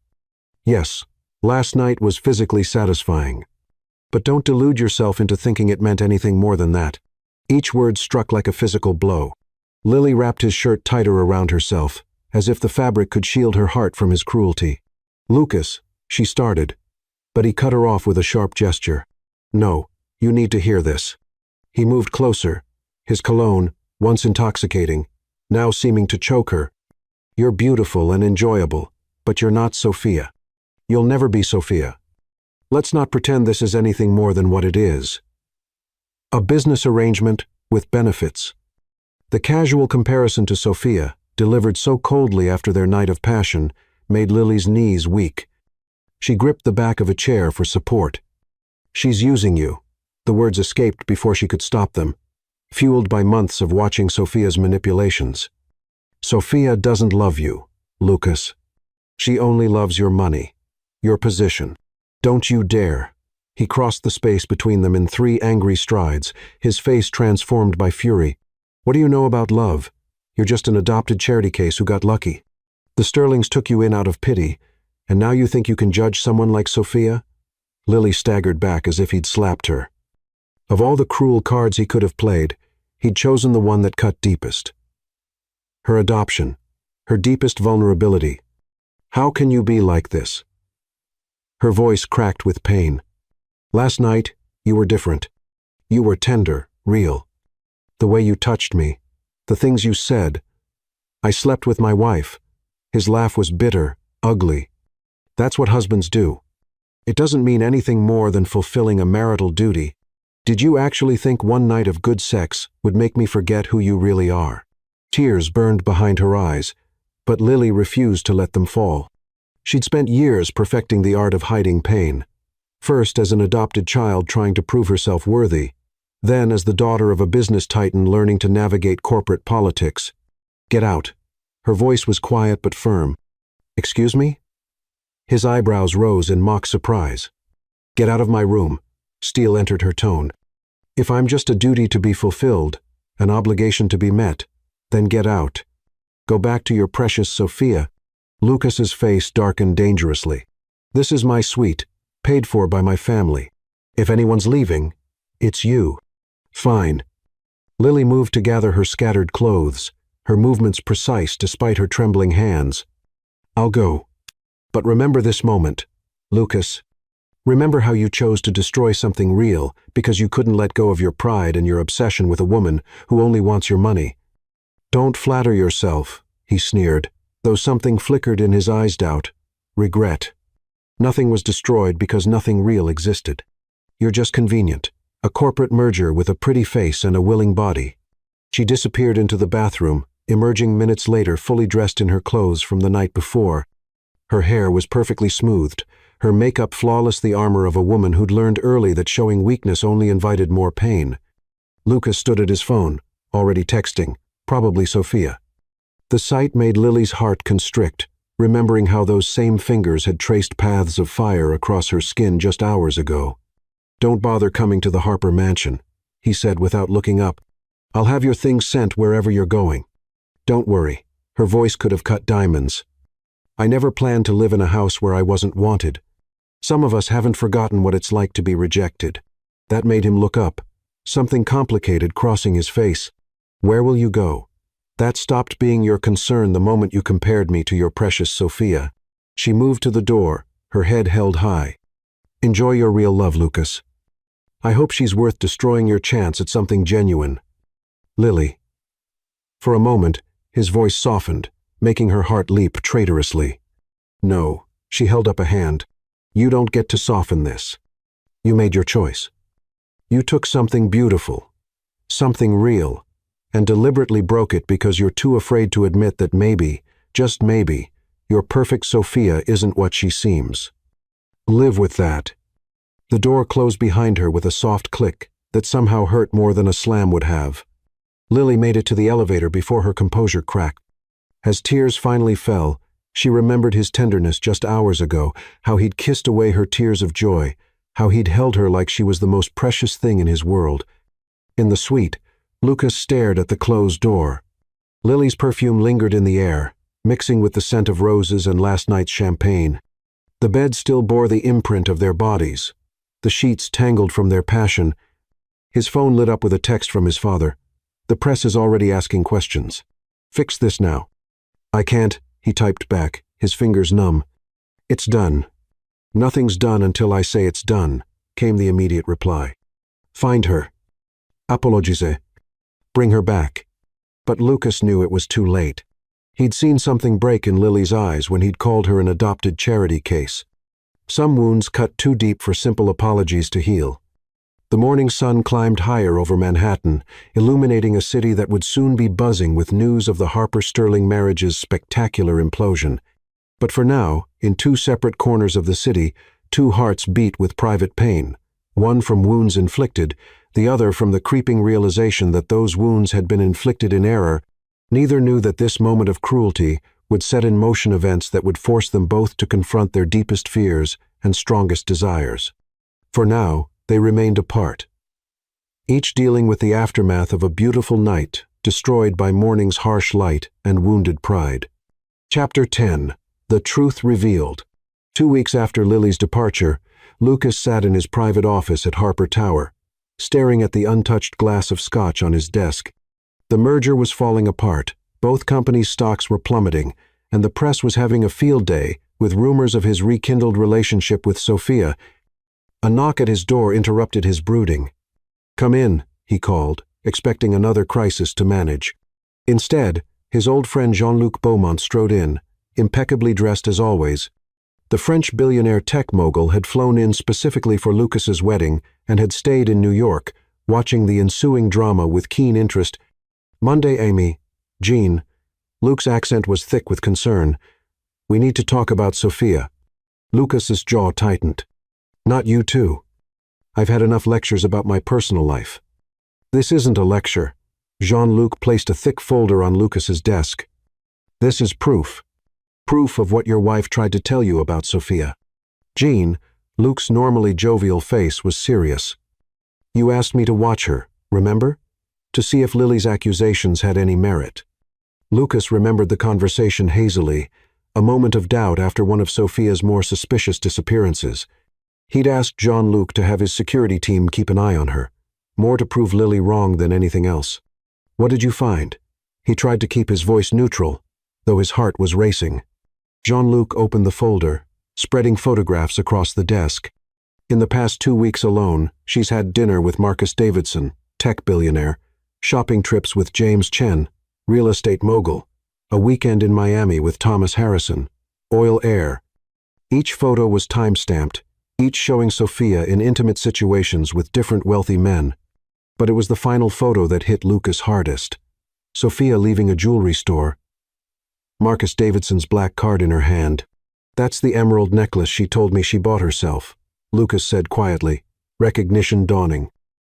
Yes, last night was physically satisfying. But don't delude yourself into thinking it meant anything more than that." Each word struck like a physical blow. Lily wrapped his shirt tighter around herself, as if the fabric could shield her heart from his cruelty. "Lucas," she started, but he cut her off with a sharp gesture. "No, you need to hear this." He moved closer, his cologne, once intoxicating, now seeming to choke her. "You're beautiful and enjoyable, but you're not Sophia. You'll never be Sophia. Let's not pretend this is anything more than what it is. A business arrangement with benefits." The casual comparison to Sophia, delivered so coldly after their night of passion, made Lily's knees weak. She gripped the back of a chair for support. "She's using you." The words escaped before she could stop them, fueled by months of watching Sophia's manipulations. "Sophia doesn't love you, Lucas. She only loves your money, your position. Don't you dare." He crossed the space between them in 3 angry strides, his face transformed by fury. "What do you know about love? You're just an adopted charity case who got lucky. The Sterlings took you in out of pity, and now you think you can judge someone like Sophia?" Lily staggered back as if he'd slapped her. Of all the cruel cards he could have played, He'd chosen the one that cut deepest. Her adoption, her deepest vulnerability. How can you be like this? Her voice cracked with pain. Last night, you were different. You were tender, real. The way you touched me, the things you said. I slept with my wife. His laugh was bitter, ugly. That's what husbands do. It doesn't mean anything more than fulfilling a marital duty. Did you actually think one night of good sex would make me forget who you really are? Tears burned behind her eyes, but Lily refused to let them fall. She'd spent years perfecting the art of hiding pain. First as an adopted child trying to prove herself worthy, then as the daughter of a business titan learning to navigate corporate politics. Get out. Her voice was quiet but firm. Excuse me? His eyebrows rose in mock surprise. Get out of my room. Steel entered her tone. If I'm just a duty to be fulfilled, an obligation to be met, then get out. Go back to your precious Sophia. Lucas's face darkened dangerously. This is my suite, paid for by my family. If anyone's leaving, it's you. Fine. Lily moved to gather her scattered clothes, her movements precise despite her trembling hands. I'll go. But remember this moment, Lucas. Remember how you chose to destroy something real because you couldn't let go of your pride and your obsession with a woman who only wants your money. Don't flatter yourself, he sneered, though something flickered in his eyes. Doubt, regret. Nothing was destroyed because nothing real existed. You're just convenient, a corporate merger with a pretty face and a willing body. She disappeared into the bathroom, emerging minutes later fully dressed in her clothes from the night before. Her hair was perfectly smoothed, her makeup flawless, the armor of a woman who'd learned early that showing weakness only invited more pain. Lucas stood at his phone, already texting, probably Sophia. The sight made Lily's heart constrict, remembering how those same fingers had traced paths of fire across her skin just hours ago. Don't bother coming to the Harper mansion, he said without looking up. I'll have your things sent wherever you're going. Don't worry, her voice could have cut diamonds. I never planned to live in a house where I wasn't wanted. Some of us haven't forgotten what it's like to be rejected. That made him look up, something complicated crossing his face. Where will you go? That stopped being your concern the moment you compared me to your precious Sophia. She moved to the door, her head held high. Enjoy your real love, Lucas. I hope she's worth destroying your chance at something genuine. Lily. For a moment, his voice softened, making her heart leap traitorously. No, she held up a hand. You don't get to soften this. You made your choice. You took something beautiful, something real, and deliberately broke it because you're too afraid to admit that maybe, just maybe, your perfect Sophia isn't what she seems. Live with that. The door closed behind her with a soft click that somehow hurt more than a slam would have. Lily made it to the elevator before her composure cracked. As tears finally fell, she remembered his tenderness just hours ago, how he'd kissed away her tears of joy, how he'd held her like she was the most precious thing in his world. In the suite, Lucas stared at the closed door. Lily's perfume lingered in the air, mixing with the scent of roses and last night's champagne. The bed still bore the imprint of their bodies, the sheets tangled from their passion. His phone lit up with a text from his father. The press is already asking questions. Fix this now. I can't, he typed back, his fingers numb. It's done. Nothing's done until I say it's done, came the immediate reply. Find her. Apologize. Bring her back. But Lucas knew it was too late. He'd seen something break in Lily's eyes when he'd called her an adopted charity case. Some wounds cut too deep for simple apologies to heal. The morning sun climbed higher over Manhattan, illuminating a city that would soon be buzzing with news of the Harper-Sterling marriage's spectacular implosion. But for now, in two separate corners of the city, two hearts beat with private pain, one from wounds inflicted, the other from the creeping realization that those wounds had been inflicted in error. Neither knew that this moment of cruelty would set in motion events that would force them both to confront their deepest fears and strongest desires. For now, they remained apart, each dealing with the aftermath of a beautiful night destroyed by morning's harsh light and wounded pride. Chapter 10. The Truth Revealed. 2 weeks after Lily's departure, Lucas sat in his private office at Harper Tower, staring at the untouched glass of scotch on his desk. The merger was falling apart, both companies' stocks were plummeting, and the press was having a field day with rumors of his rekindled relationship with Sophia. A knock at his door interrupted his brooding. "Come in," he called, expecting another crisis to manage. Instead, his old friend Jean-Luc Beaumont strode in, impeccably dressed as always. The French billionaire tech mogul had flown in specifically for Lucas's wedding and had stayed in New York, watching the ensuing drama with keen interest. "Monday, Amy. Jean." Luke's accent was thick with concern. "We need to talk about Sophia." Lucas's jaw tightened. "Not you too. I've had enough lectures about my personal life." "This isn't a lecture." Jean-Luc placed a thick folder on Lucas's desk. "This is proof. Proof of what your wife tried to tell you about Sophia." Jean, Luke's normally jovial face was serious. "You asked me to watch her, remember? To see if Lily's accusations had any merit." Lucas remembered the conversation hazily, a moment of doubt after one of Sophia's more suspicious disappearances. He'd asked Jean-Luc to have his security team keep an eye on her, more to prove Lily wrong than anything else. "What did you find?" He tried to keep his voice neutral, though his heart was racing. Jean-Luc opened the folder, spreading photographs across the desk. "In the past 2 weeks alone, she's had dinner with Marcus Davidson, tech billionaire, shopping trips with James Chen, real estate mogul, a weekend in Miami with Thomas Harrison, oil heir." Each photo was time-stamped, each showing Sophia in intimate situations with different wealthy men. But it was the final photo that hit Lucas hardest. Sophia leaving a jewelry store, Marcus Davidson's black card in her hand. "That's the emerald necklace she told me she bought herself," Lucas said quietly, recognition dawning.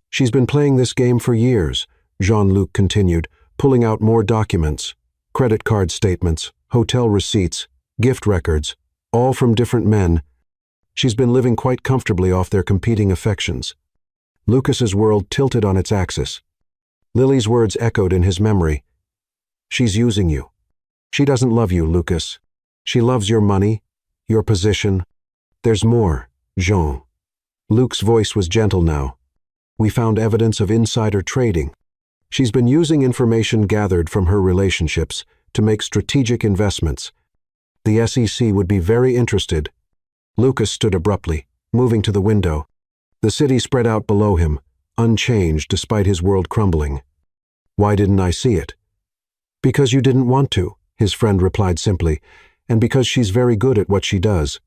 "She's been playing this game for years," Jean-Luc continued, pulling out more documents, credit card statements, hotel receipts, gift records, all from different men. She's been living quite comfortably off their competing affections. Lucas's world tilted on its axis. Lily's words echoed in his memory. "She's using you. She doesn't love you, Lucas. She loves your money, your position. There's more, Jean." Luke's voice was gentle now. "We found evidence of insider trading. She's been using information gathered from her relationships to make strategic investments. The SEC would be very interested." Lucas stood abruptly, moving to the window. The city spread out below him, unchanged despite his world crumbling. "Why didn't I see it?" "Because you didn't want to," his friend replied simply, "and because she's very good at what she does.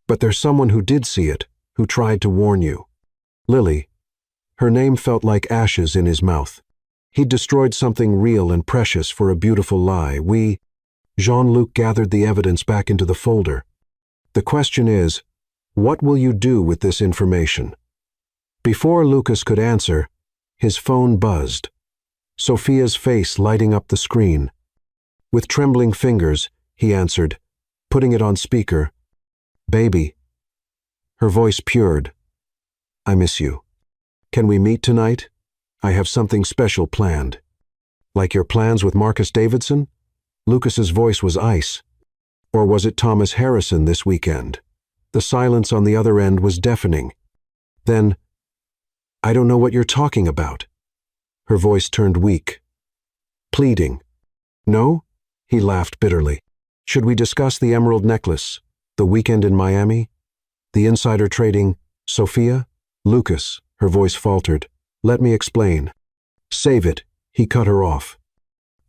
But there's someone who did see it, who tried to warn you. Lily." Her name felt like ashes in his mouth. He'd destroyed something real and precious for a beautiful lie. Jean-Luc gathered the evidence back into the folder. "The question is, what will you do with this information?" Before Lucas could answer, his phone buzzed, Sophia's face lighting up the screen. With trembling fingers, he answered, putting it on speaker. "Baby." Her voice pured. "I miss you. Can we meet tonight? I have something special planned." "Like your plans with Marcus Davidson?" Lucas's voice was ice. Or was it Thomas Harrison this weekend? The silence on the other end was deafening. Then, "I don't know what you're talking about." Her voice turned weak. Pleading. "No?" He laughed bitterly. "Should we discuss the emerald necklace, the weekend in Miami, the insider trading, Sophia?" "Lucas," her voice faltered. "Let me explain." "Save it," he cut her off.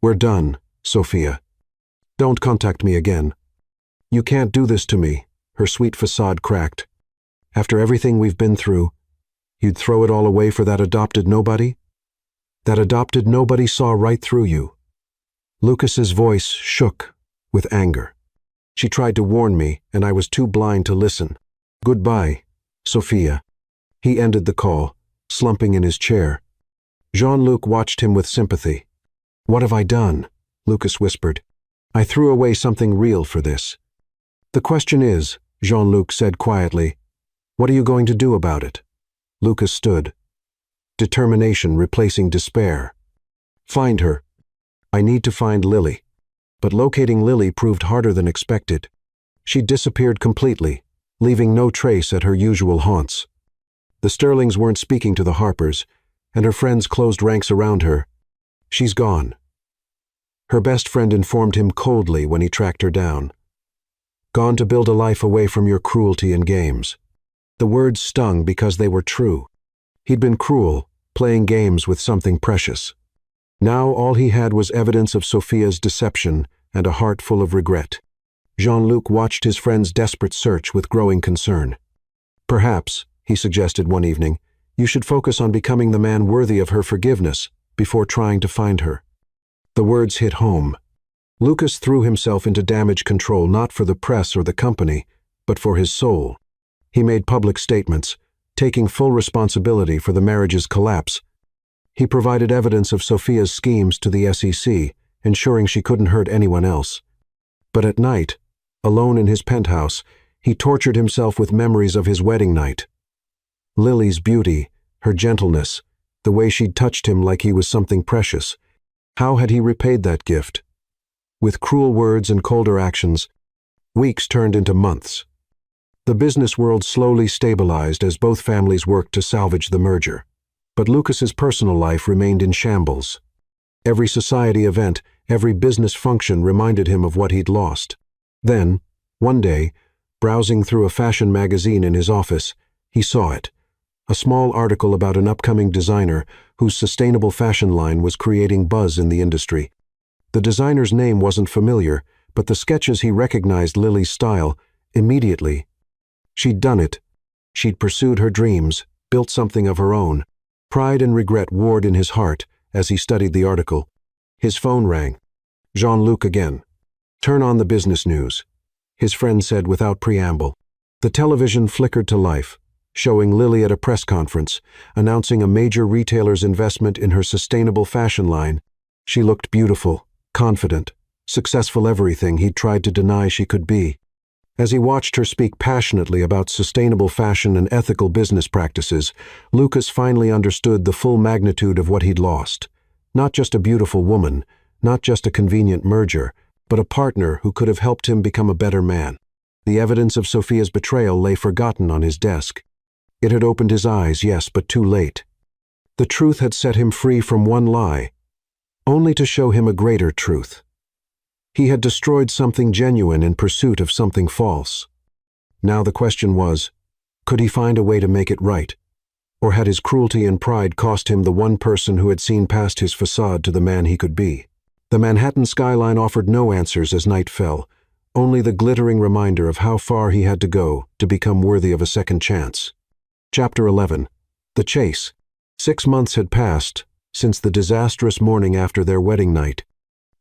"We're done, Sophia. Don't contact me again." "You can't do this to me," her sweet facade cracked. "After everything we've been through, you'd throw it all away for that adopted nobody? That adopted nobody saw right through you." Lucas's voice shook with anger. "She tried to warn me, and I was too blind to listen. Goodbye, Sophia." He ended the call, slumping in his chair. Jean-Luc watched him with sympathy. "What have I done?" Lucas whispered. "I threw away something real for this." "The question is," Jean-Luc said quietly, "what are you going to do about it?" Lucas stood. Determination replacing despair. "Find her. I need to find Lily." But locating Lily proved harder than expected. She disappeared completely, leaving no trace at her usual haunts. The Sterlings weren't speaking to the Harpers, and her friends closed ranks around her. "She's gone." Her best friend informed him coldly when he tracked her down. "Gone to build a life away from your cruelty and games." The words stung because they were true. He'd been cruel, playing games with something precious. Now all he had was evidence of Sophia's deception and a heart full of regret. Jean-Luc watched his friend's desperate search with growing concern. "Perhaps," he suggested one evening, "you should focus on becoming the man worthy of her forgiveness before trying to find her." The words hit home. Lucas threw himself into damage control not for the press or the company, but for his soul. He made public statements, taking full responsibility for the marriage's collapse. He provided evidence of Sophia's schemes to the SEC, ensuring she couldn't hurt anyone else. But at night, alone in his penthouse, he tortured himself with memories of his wedding night. Lily's beauty, her gentleness, the way she'd touched him like he was something precious. How had he repaid that gift? With cruel words and colder actions, weeks turned into months. The business world slowly stabilized as both families worked to salvage the merger. But Lucas's personal life remained in shambles. Every society event, every business function reminded him of what he'd lost. Then, one day, browsing through a fashion magazine in his office, he saw it. A small article about an upcoming designer whose sustainable fashion line was creating buzz in the industry. The designer's name wasn't familiar, but the sketches he recognized Lily's style immediately. She'd done it. She'd pursued her dreams, built something of her own. Pride and regret warred in his heart as he studied the article. His phone rang. Jean-Luc again. "Turn on the business news," his friend said without preamble. The television flickered to life, showing Lily at a press conference, announcing a major retailer's investment in her sustainable fashion line. She looked beautiful, confident, successful, everything he'd tried to deny she could be. As he watched her speak passionately about sustainable fashion and ethical business practices, Lucas finally understood the full magnitude of what he'd lost. Not just a beautiful woman, not just a convenient merger, but a partner who could have helped him become a better man. The evidence of Sophia's betrayal lay forgotten on his desk. It had opened his eyes, yes, but too late. The truth had set him free from one lie, only to show him a greater truth. He had destroyed something genuine in pursuit of something false. Now the question was, could he find a way to make it right? Or had his cruelty and pride cost him the one person who had seen past his facade to the man he could be? The Manhattan skyline offered no answers as night fell, only the glittering reminder of how far he had to go to become worthy of a second chance. Chapter 11. The Chase. 6 months had passed since the disastrous morning after their wedding night.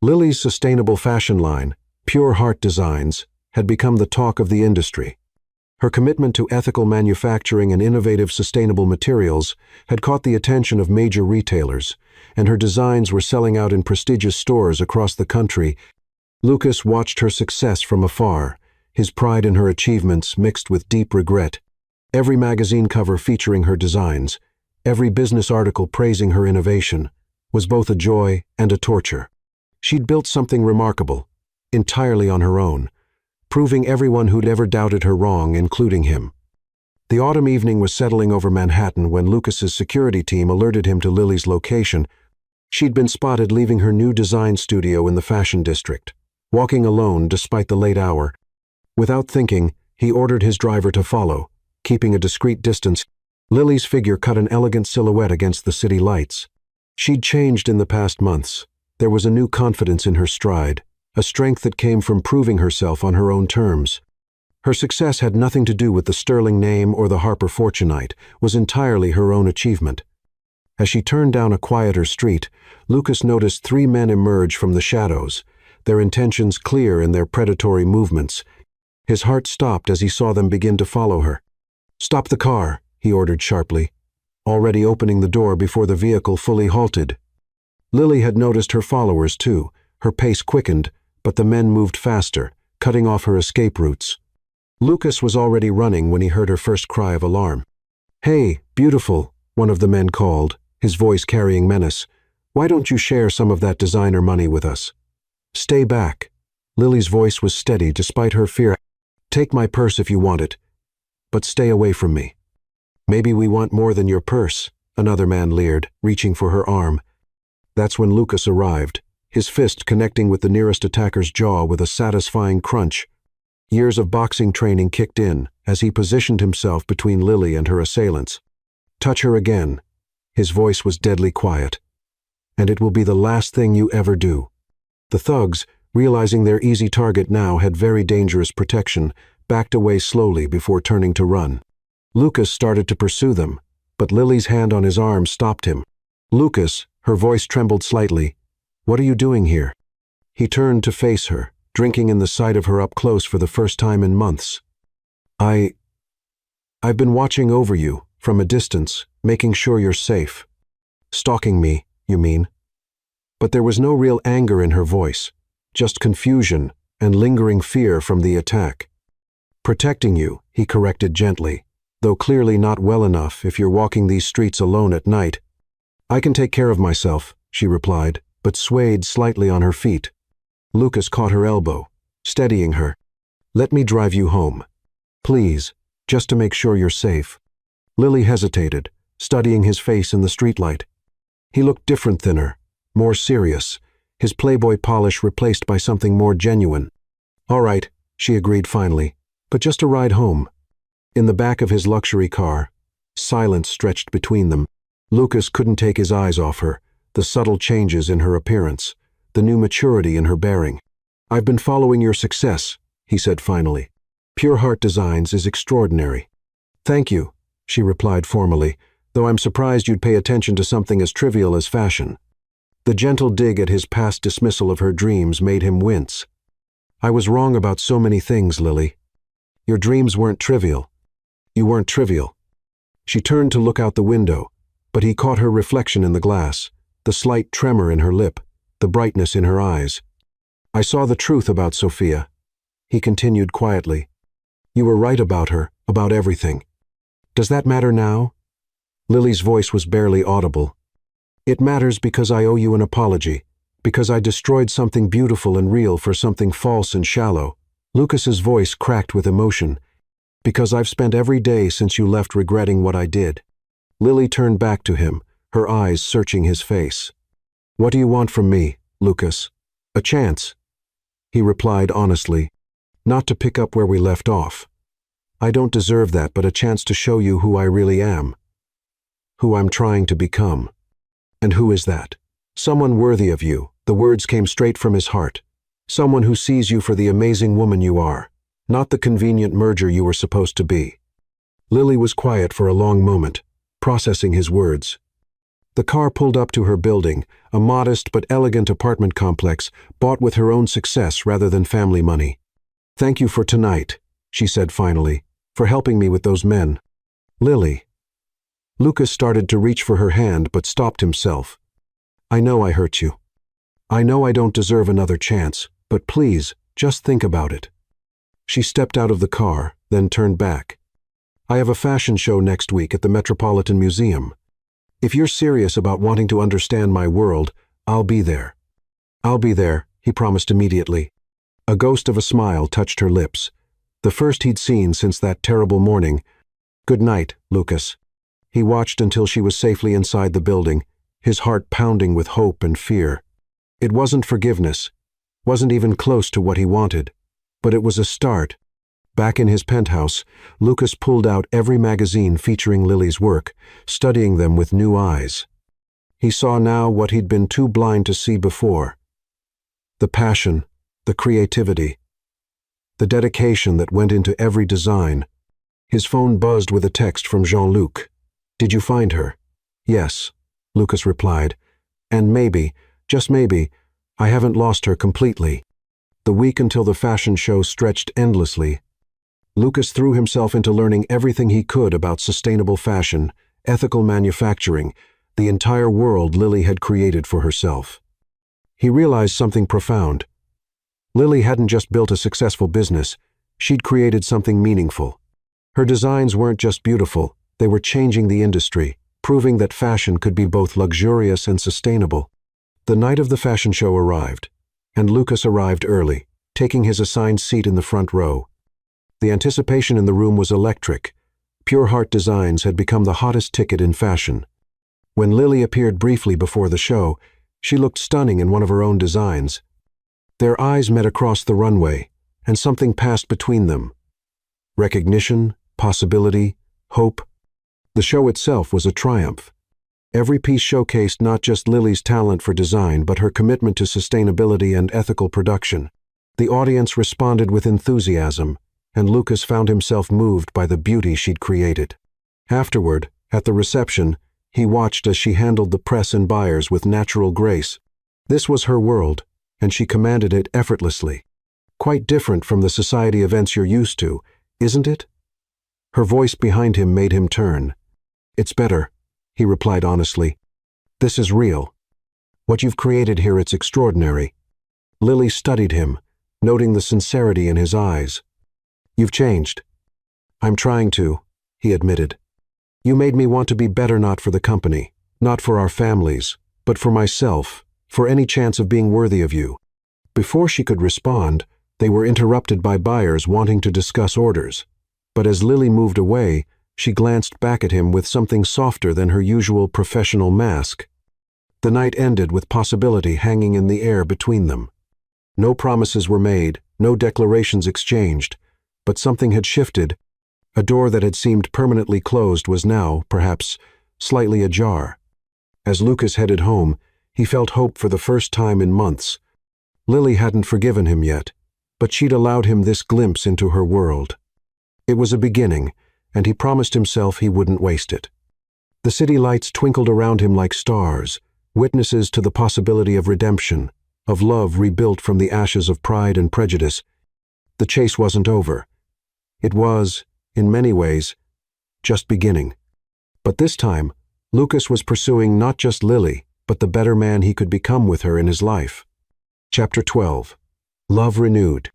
Lily's sustainable fashion line, Pure Heart Designs, had become the talk of the industry. Her commitment to ethical manufacturing and innovative sustainable materials had caught the attention of major retailers, and her designs were selling out in prestigious stores across the country. Lucas watched her success from afar, his pride in her achievements mixed with deep regret. Every magazine cover featuring her designs, every business article praising her innovation, was both a joy and a torture. She'd built something remarkable, entirely on her own, proving everyone who'd ever doubted her wrong, including him. The autumn evening was settling over Manhattan when Lucas's security team alerted him to Lily's location. She'd been spotted leaving her new design studio in the fashion district, walking alone despite the late hour. Without thinking, he ordered his driver to follow, keeping a discreet distance. Lily's figure cut an elegant silhouette against the city lights. She'd changed in the past months. There was a new confidence in her stride, a strength that came from proving herself on her own terms. Her success had nothing to do with the sterling name or the Harper Fortunite, was entirely her own achievement. As she turned down a quieter street, Lucas noticed 3 men emerge from the shadows, their intentions clear in their predatory movements. His heart stopped as he saw them begin to follow her. "Stop the car," he ordered sharply, already opening the door before the vehicle fully halted. Lily had noticed her followers too. Her pace quickened, but the men moved faster, cutting off her escape routes. Lucas was already running when he heard her first cry of alarm. "Hey, beautiful," one of the men called, his voice carrying menace. "Why don't you share some of that designer money with us?" "Stay back." Lily's voice was steady despite her fear. "Take my purse if you want it, but stay away from me." Maybe we want more than your purse, another man leered, reaching for her arm. That's when Lucas arrived, his fist connecting with the nearest attacker's jaw with a satisfying crunch. Years of boxing training kicked in as he positioned himself between Lily and her assailants. Touch her again. His voice was deadly quiet. And it will be the last thing you ever do. The thugs, realizing their easy target now had very dangerous protection, backed away slowly before turning to run. Lucas started to pursue them, but Lily's hand on his arm stopped him. Lucas, her voice trembled slightly. What are you doing here? He turned to face her, drinking in the sight of her up close for the first time in months. I've been watching over you, from a distance, making sure you're safe. Stalking me, you mean? But there was no real anger in her voice, just confusion and lingering fear from the attack. Protecting you, he corrected gently, though clearly not well enough if you're walking these streets alone at night. I can take care of myself, she replied, but swayed slightly on her feet. Lucas caught her elbow, steadying her. Let me drive you home. Please, just to make sure you're safe. Lily hesitated, studying his face in the streetlight. He looked different than her, more serious, his playboy polish replaced by something more genuine. All right, she agreed finally, but just a ride home. In the back of his luxury car, silence stretched between them. Lucas couldn't take his eyes off her, the subtle changes in her appearance, the new maturity in her bearing. I've been following your success, he said finally. Pure Heart Designs is extraordinary. Thank you, she replied formally, though I'm surprised you'd pay attention to something as trivial as fashion. The gentle dig at his past dismissal of her dreams made him wince. I was wrong about so many things, Lily. Your dreams weren't trivial. You weren't trivial. She turned to look out the window, but he caught her reflection in the glass, the slight tremor in her lip, the brightness in her eyes. I saw the truth about Sophia. He continued quietly. You were right about her, about everything. Does that matter now? Lily's voice was barely audible. It matters because I owe you an apology, because I destroyed something beautiful and real for something false and shallow. Lucas's voice cracked with emotion. Because I've spent every day since you left regretting what I did. Lily turned back to him, her eyes searching his face. What do you want from me, Lucas? A chance. He replied honestly, not to pick up where we left off. I don't deserve that, but a chance to show you who I really am. Who I'm trying to become. And who is that? Someone worthy of you. The words came straight from his heart. Someone who sees you for the amazing woman you are, not the convenient merger you were supposed to be. Lily was quiet for a long moment, processing his words. The car pulled up to her building, a modest but elegant apartment complex bought with her own success rather than family money. Thank you for tonight, she said finally, for helping me with those men. Lily. Lucas started to reach for her hand but stopped himself. I know I hurt you. I know I don't deserve another chance, but please, just think about it. She stepped out of the car, then turned back. I have a fashion show next week at the Metropolitan Museum. If you're serious about wanting to understand my world, I'll be there. I'll be there, he promised immediately. A ghost of a smile touched her lips, the first he'd seen since that terrible morning. Good night, Lucas. He watched until she was safely inside the building, his heart pounding with hope and fear. It wasn't forgiveness, wasn't even close to what he wanted. But it was a start. Back in his penthouse, Lucas pulled out every magazine featuring Lily's work, studying them with new eyes. He saw now what he'd been too blind to see before. The passion, the creativity, the dedication that went into every design. His phone buzzed with a text from Jean-Luc. Did you find her? Yes, Lucas replied. And maybe, just maybe, I haven't lost her completely. The week until the fashion show stretched endlessly. Lucas threw himself into learning everything he could about sustainable fashion, ethical manufacturing, the entire world Lily had created for herself. He realized something profound. Lily hadn't just built a successful business, she'd created something meaningful. Her designs weren't just beautiful, they were changing the industry, proving that fashion could be both luxurious and sustainable. The night of the fashion show arrived. And Lucas arrived early, taking his assigned seat in the front row. The anticipation in the room was electric, Pure Heart Designs had become the hottest ticket in fashion. When Lily appeared briefly before the show, she looked stunning in one of her own designs. Their eyes met across the runway, and something passed between them. Recognition, possibility, hope. The show itself was a triumph. Every piece showcased not just Lily's talent for design, but her commitment to sustainability and ethical production. The audience responded with enthusiasm, and Lucas found himself moved by the beauty she'd created. Afterward, at the reception, he watched as she handled the press and buyers with natural grace. This was her world, and she commanded it effortlessly. Quite different from the society events you're used to, isn't it? Her voice behind him made him turn. It's better, he replied honestly. This is real. What you've created here, it's extraordinary. Lily studied him, noting the sincerity in his eyes. You've changed. I'm trying to, he admitted. You made me want to be better, not for the company, not for our families, but for myself, for any chance of being worthy of you. Before she could respond, they were interrupted by buyers wanting to discuss orders. But as Lily moved away, she glanced back at him with something softer than her usual professional mask. The night ended with possibility hanging in the air between them. No promises were made, no declarations exchanged, but something had shifted. A door that had seemed permanently closed was now, perhaps, slightly ajar. As Lucas headed home, he felt hope for the first time in months. Lily hadn't forgiven him yet, but she'd allowed him this glimpse into her world. It was a beginning, and he promised himself he wouldn't waste it. The city lights twinkled around him like stars, witnesses to the possibility of redemption, of love rebuilt from the ashes of pride and prejudice. The chase wasn't over. It was, in many ways, just beginning. But this time, Lucas was pursuing not just Lily, but the better man he could become with her in his life. Chapter 12. Love Renewed.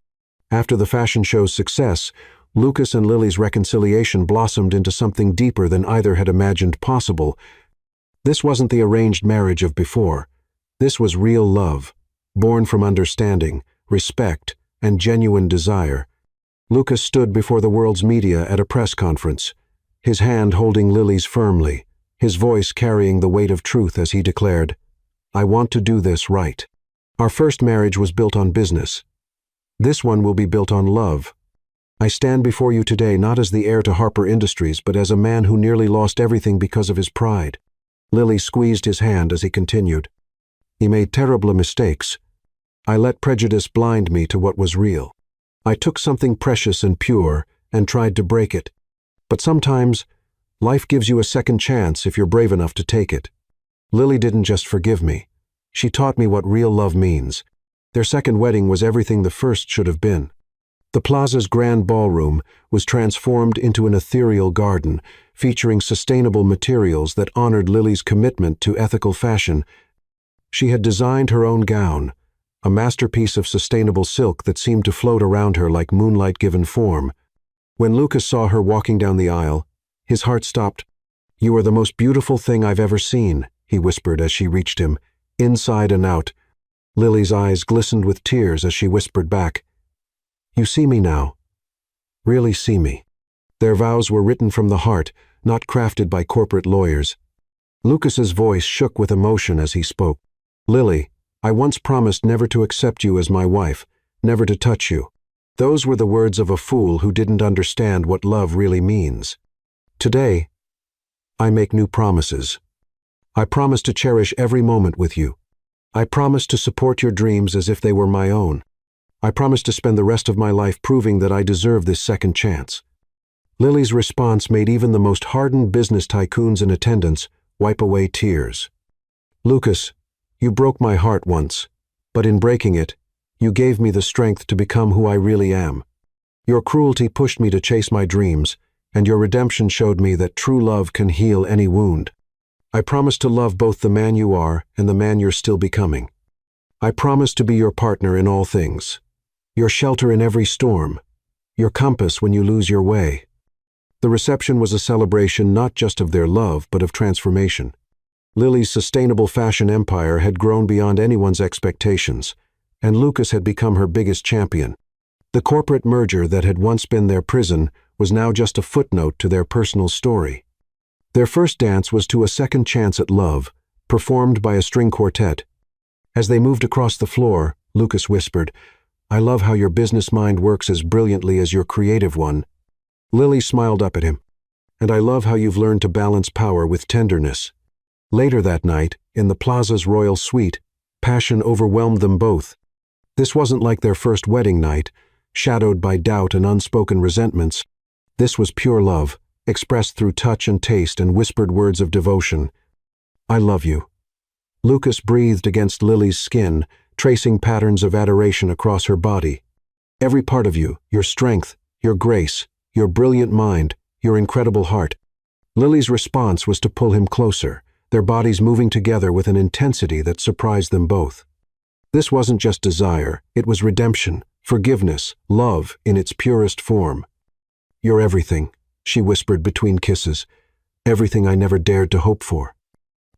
After the fashion show's success, Lucas and Lily's reconciliation blossomed into something deeper than either had imagined possible. This wasn't the arranged marriage of before. This was real love, born from understanding, respect, and genuine desire. Lucas stood before the world's media at a press conference, his hand holding Lily's firmly, his voice carrying the weight of truth as he declared, "I want to do this right. Our first marriage was built on business. This one will be built on love. I stand before you today not as the heir to Harper Industries, but as a man who nearly lost everything because of his pride." Lily squeezed his hand as he continued. "He made terrible mistakes. I let prejudice blind me to what was real. I took something precious and pure and tried to break it. But sometimes, life gives you a second chance if you're brave enough to take it. Lily didn't just forgive me. She taught me what real love means. Their second wedding was everything the first should have been." The plaza's grand ballroom was transformed into an ethereal garden, featuring sustainable materials that honored Lily's commitment to ethical fashion. She had designed her own gown, a masterpiece of sustainable silk that seemed to float around her like moonlight given form. When Lucas saw her walking down the aisle, his heart stopped. "You are the most beautiful thing I've ever seen," he whispered as she reached him, inside and out. Lily's eyes glistened with tears as she whispered back, "You see me now. Really see me." Their vows were written from the heart, not crafted by corporate lawyers. Lucas's voice shook with emotion as he spoke. "Lily, I once promised never to accept you as my wife, never to touch you. Those were the words of a fool who didn't understand what love really means. Today, I make new promises. I promise to cherish every moment with you. I promise to support your dreams as if they were my own. I promise to spend the rest of my life proving that I deserve this second chance." Lily's response made even the most hardened business tycoons in attendance wipe away tears. "Lucas, you broke my heart once, but in breaking it, you gave me the strength to become who I really am. Your cruelty pushed me to chase my dreams, and your redemption showed me that true love can heal any wound. I promise to love both the man you are and the man you're still becoming. I promise to be your partner in all things, your shelter in every storm, your compass when you lose your way." The reception was a celebration not just of their love, but of transformation. Lily's sustainable fashion empire had grown beyond anyone's expectations, and Lucas had become her biggest champion. The corporate merger that had once been their prison was now just a footnote to their personal story. Their first dance was to A Second Chance at Love, performed by a string quartet. As they moved across the floor, Lucas whispered, "I love how your business mind works as brilliantly as your creative one." Lily smiled up at him. "And I love how you've learned to balance power with tenderness." Later that night, in the plaza's royal suite, passion overwhelmed them both. This wasn't like their first wedding night, shadowed by doubt and unspoken resentments. This was pure love, expressed through touch and taste and whispered words of devotion. "I love you." Lucas breathed against Lily's skin, tracing patterns of adoration across her body. "Every part of you, your strength, your grace, your brilliant mind, your incredible heart." Lily's response was to pull him closer, their bodies moving together with an intensity that surprised them both. This wasn't just desire, it was redemption, forgiveness, love in its purest form. "You're everything," she whispered between kisses. "Everything I never dared to hope for."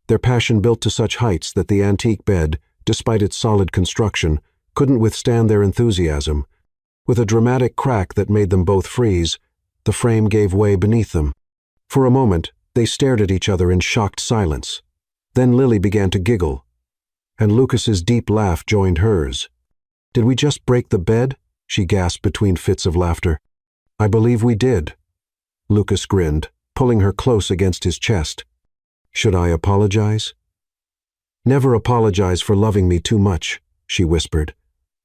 Their passion built to such heights that the antique bed, despite its solid construction, couldn't withstand their enthusiasm. With a dramatic crack that made them both freeze, the frame gave way beneath them. For a moment, they stared at each other in shocked silence. Then Lily began to giggle, and Lucas's deep laugh joined hers. "Did we just break the bed?" she gasped between fits of laughter. "I believe we did." Lucas grinned, pulling her close against his chest. "Should I apologize?" "Never apologize for loving me too much," she whispered,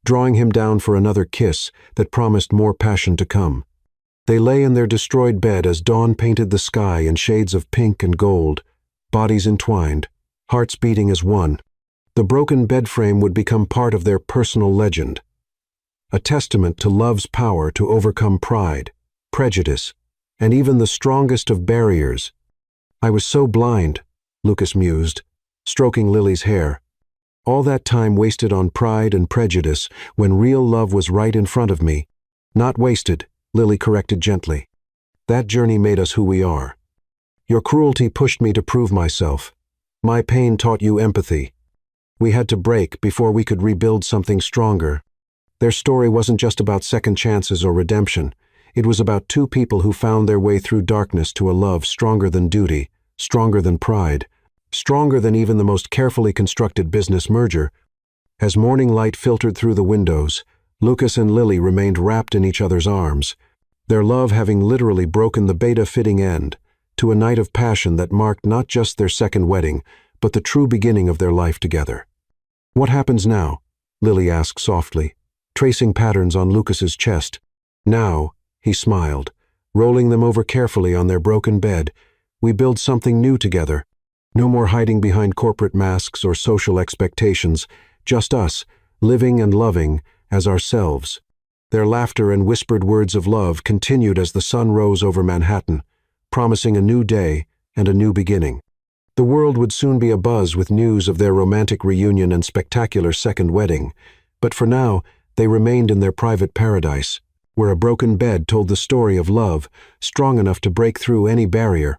drawing him down for another kiss that promised more passion to come. They lay in their destroyed bed as dawn painted the sky in shades of pink and gold, bodies entwined, hearts beating as one. The broken bed frame would become part of their personal legend, a testament to love's power to overcome pride, prejudice, and even the strongest of barriers. "I was so blind," Lucas mused, stroking Lily's hair. "All that time wasted on pride and prejudice when real love was right in front of me." "Not wasted," Lily corrected gently. "That journey made us who we are. Your cruelty pushed me to prove myself. My pain taught you empathy. We had to break before we could rebuild something stronger." Their story wasn't just about second chances or redemption. It was about two people who found their way through darkness to a love stronger than duty, stronger than pride, stronger than even the most carefully constructed business merger. As morning light filtered through the windows, Lucas and Lily remained wrapped in each other's arms, their love having literally broken the beta-fitting end to a night of passion that marked not just their second wedding, but the true beginning of their life together. "What happens now?" Lily asked softly, tracing patterns on Lucas's chest. "Now," he smiled, rolling them over carefully on their broken bed, "we build something new together. No more hiding behind corporate masks or social expectations, just us, living and loving as ourselves." Their laughter and whispered words of love continued as the sun rose over Manhattan, promising a new day and a new beginning. The world would soon be abuzz with news of their romantic reunion and spectacular second wedding, but for now, they remained in their private paradise, where a broken bed told the story of love, strong enough to break through any barrier.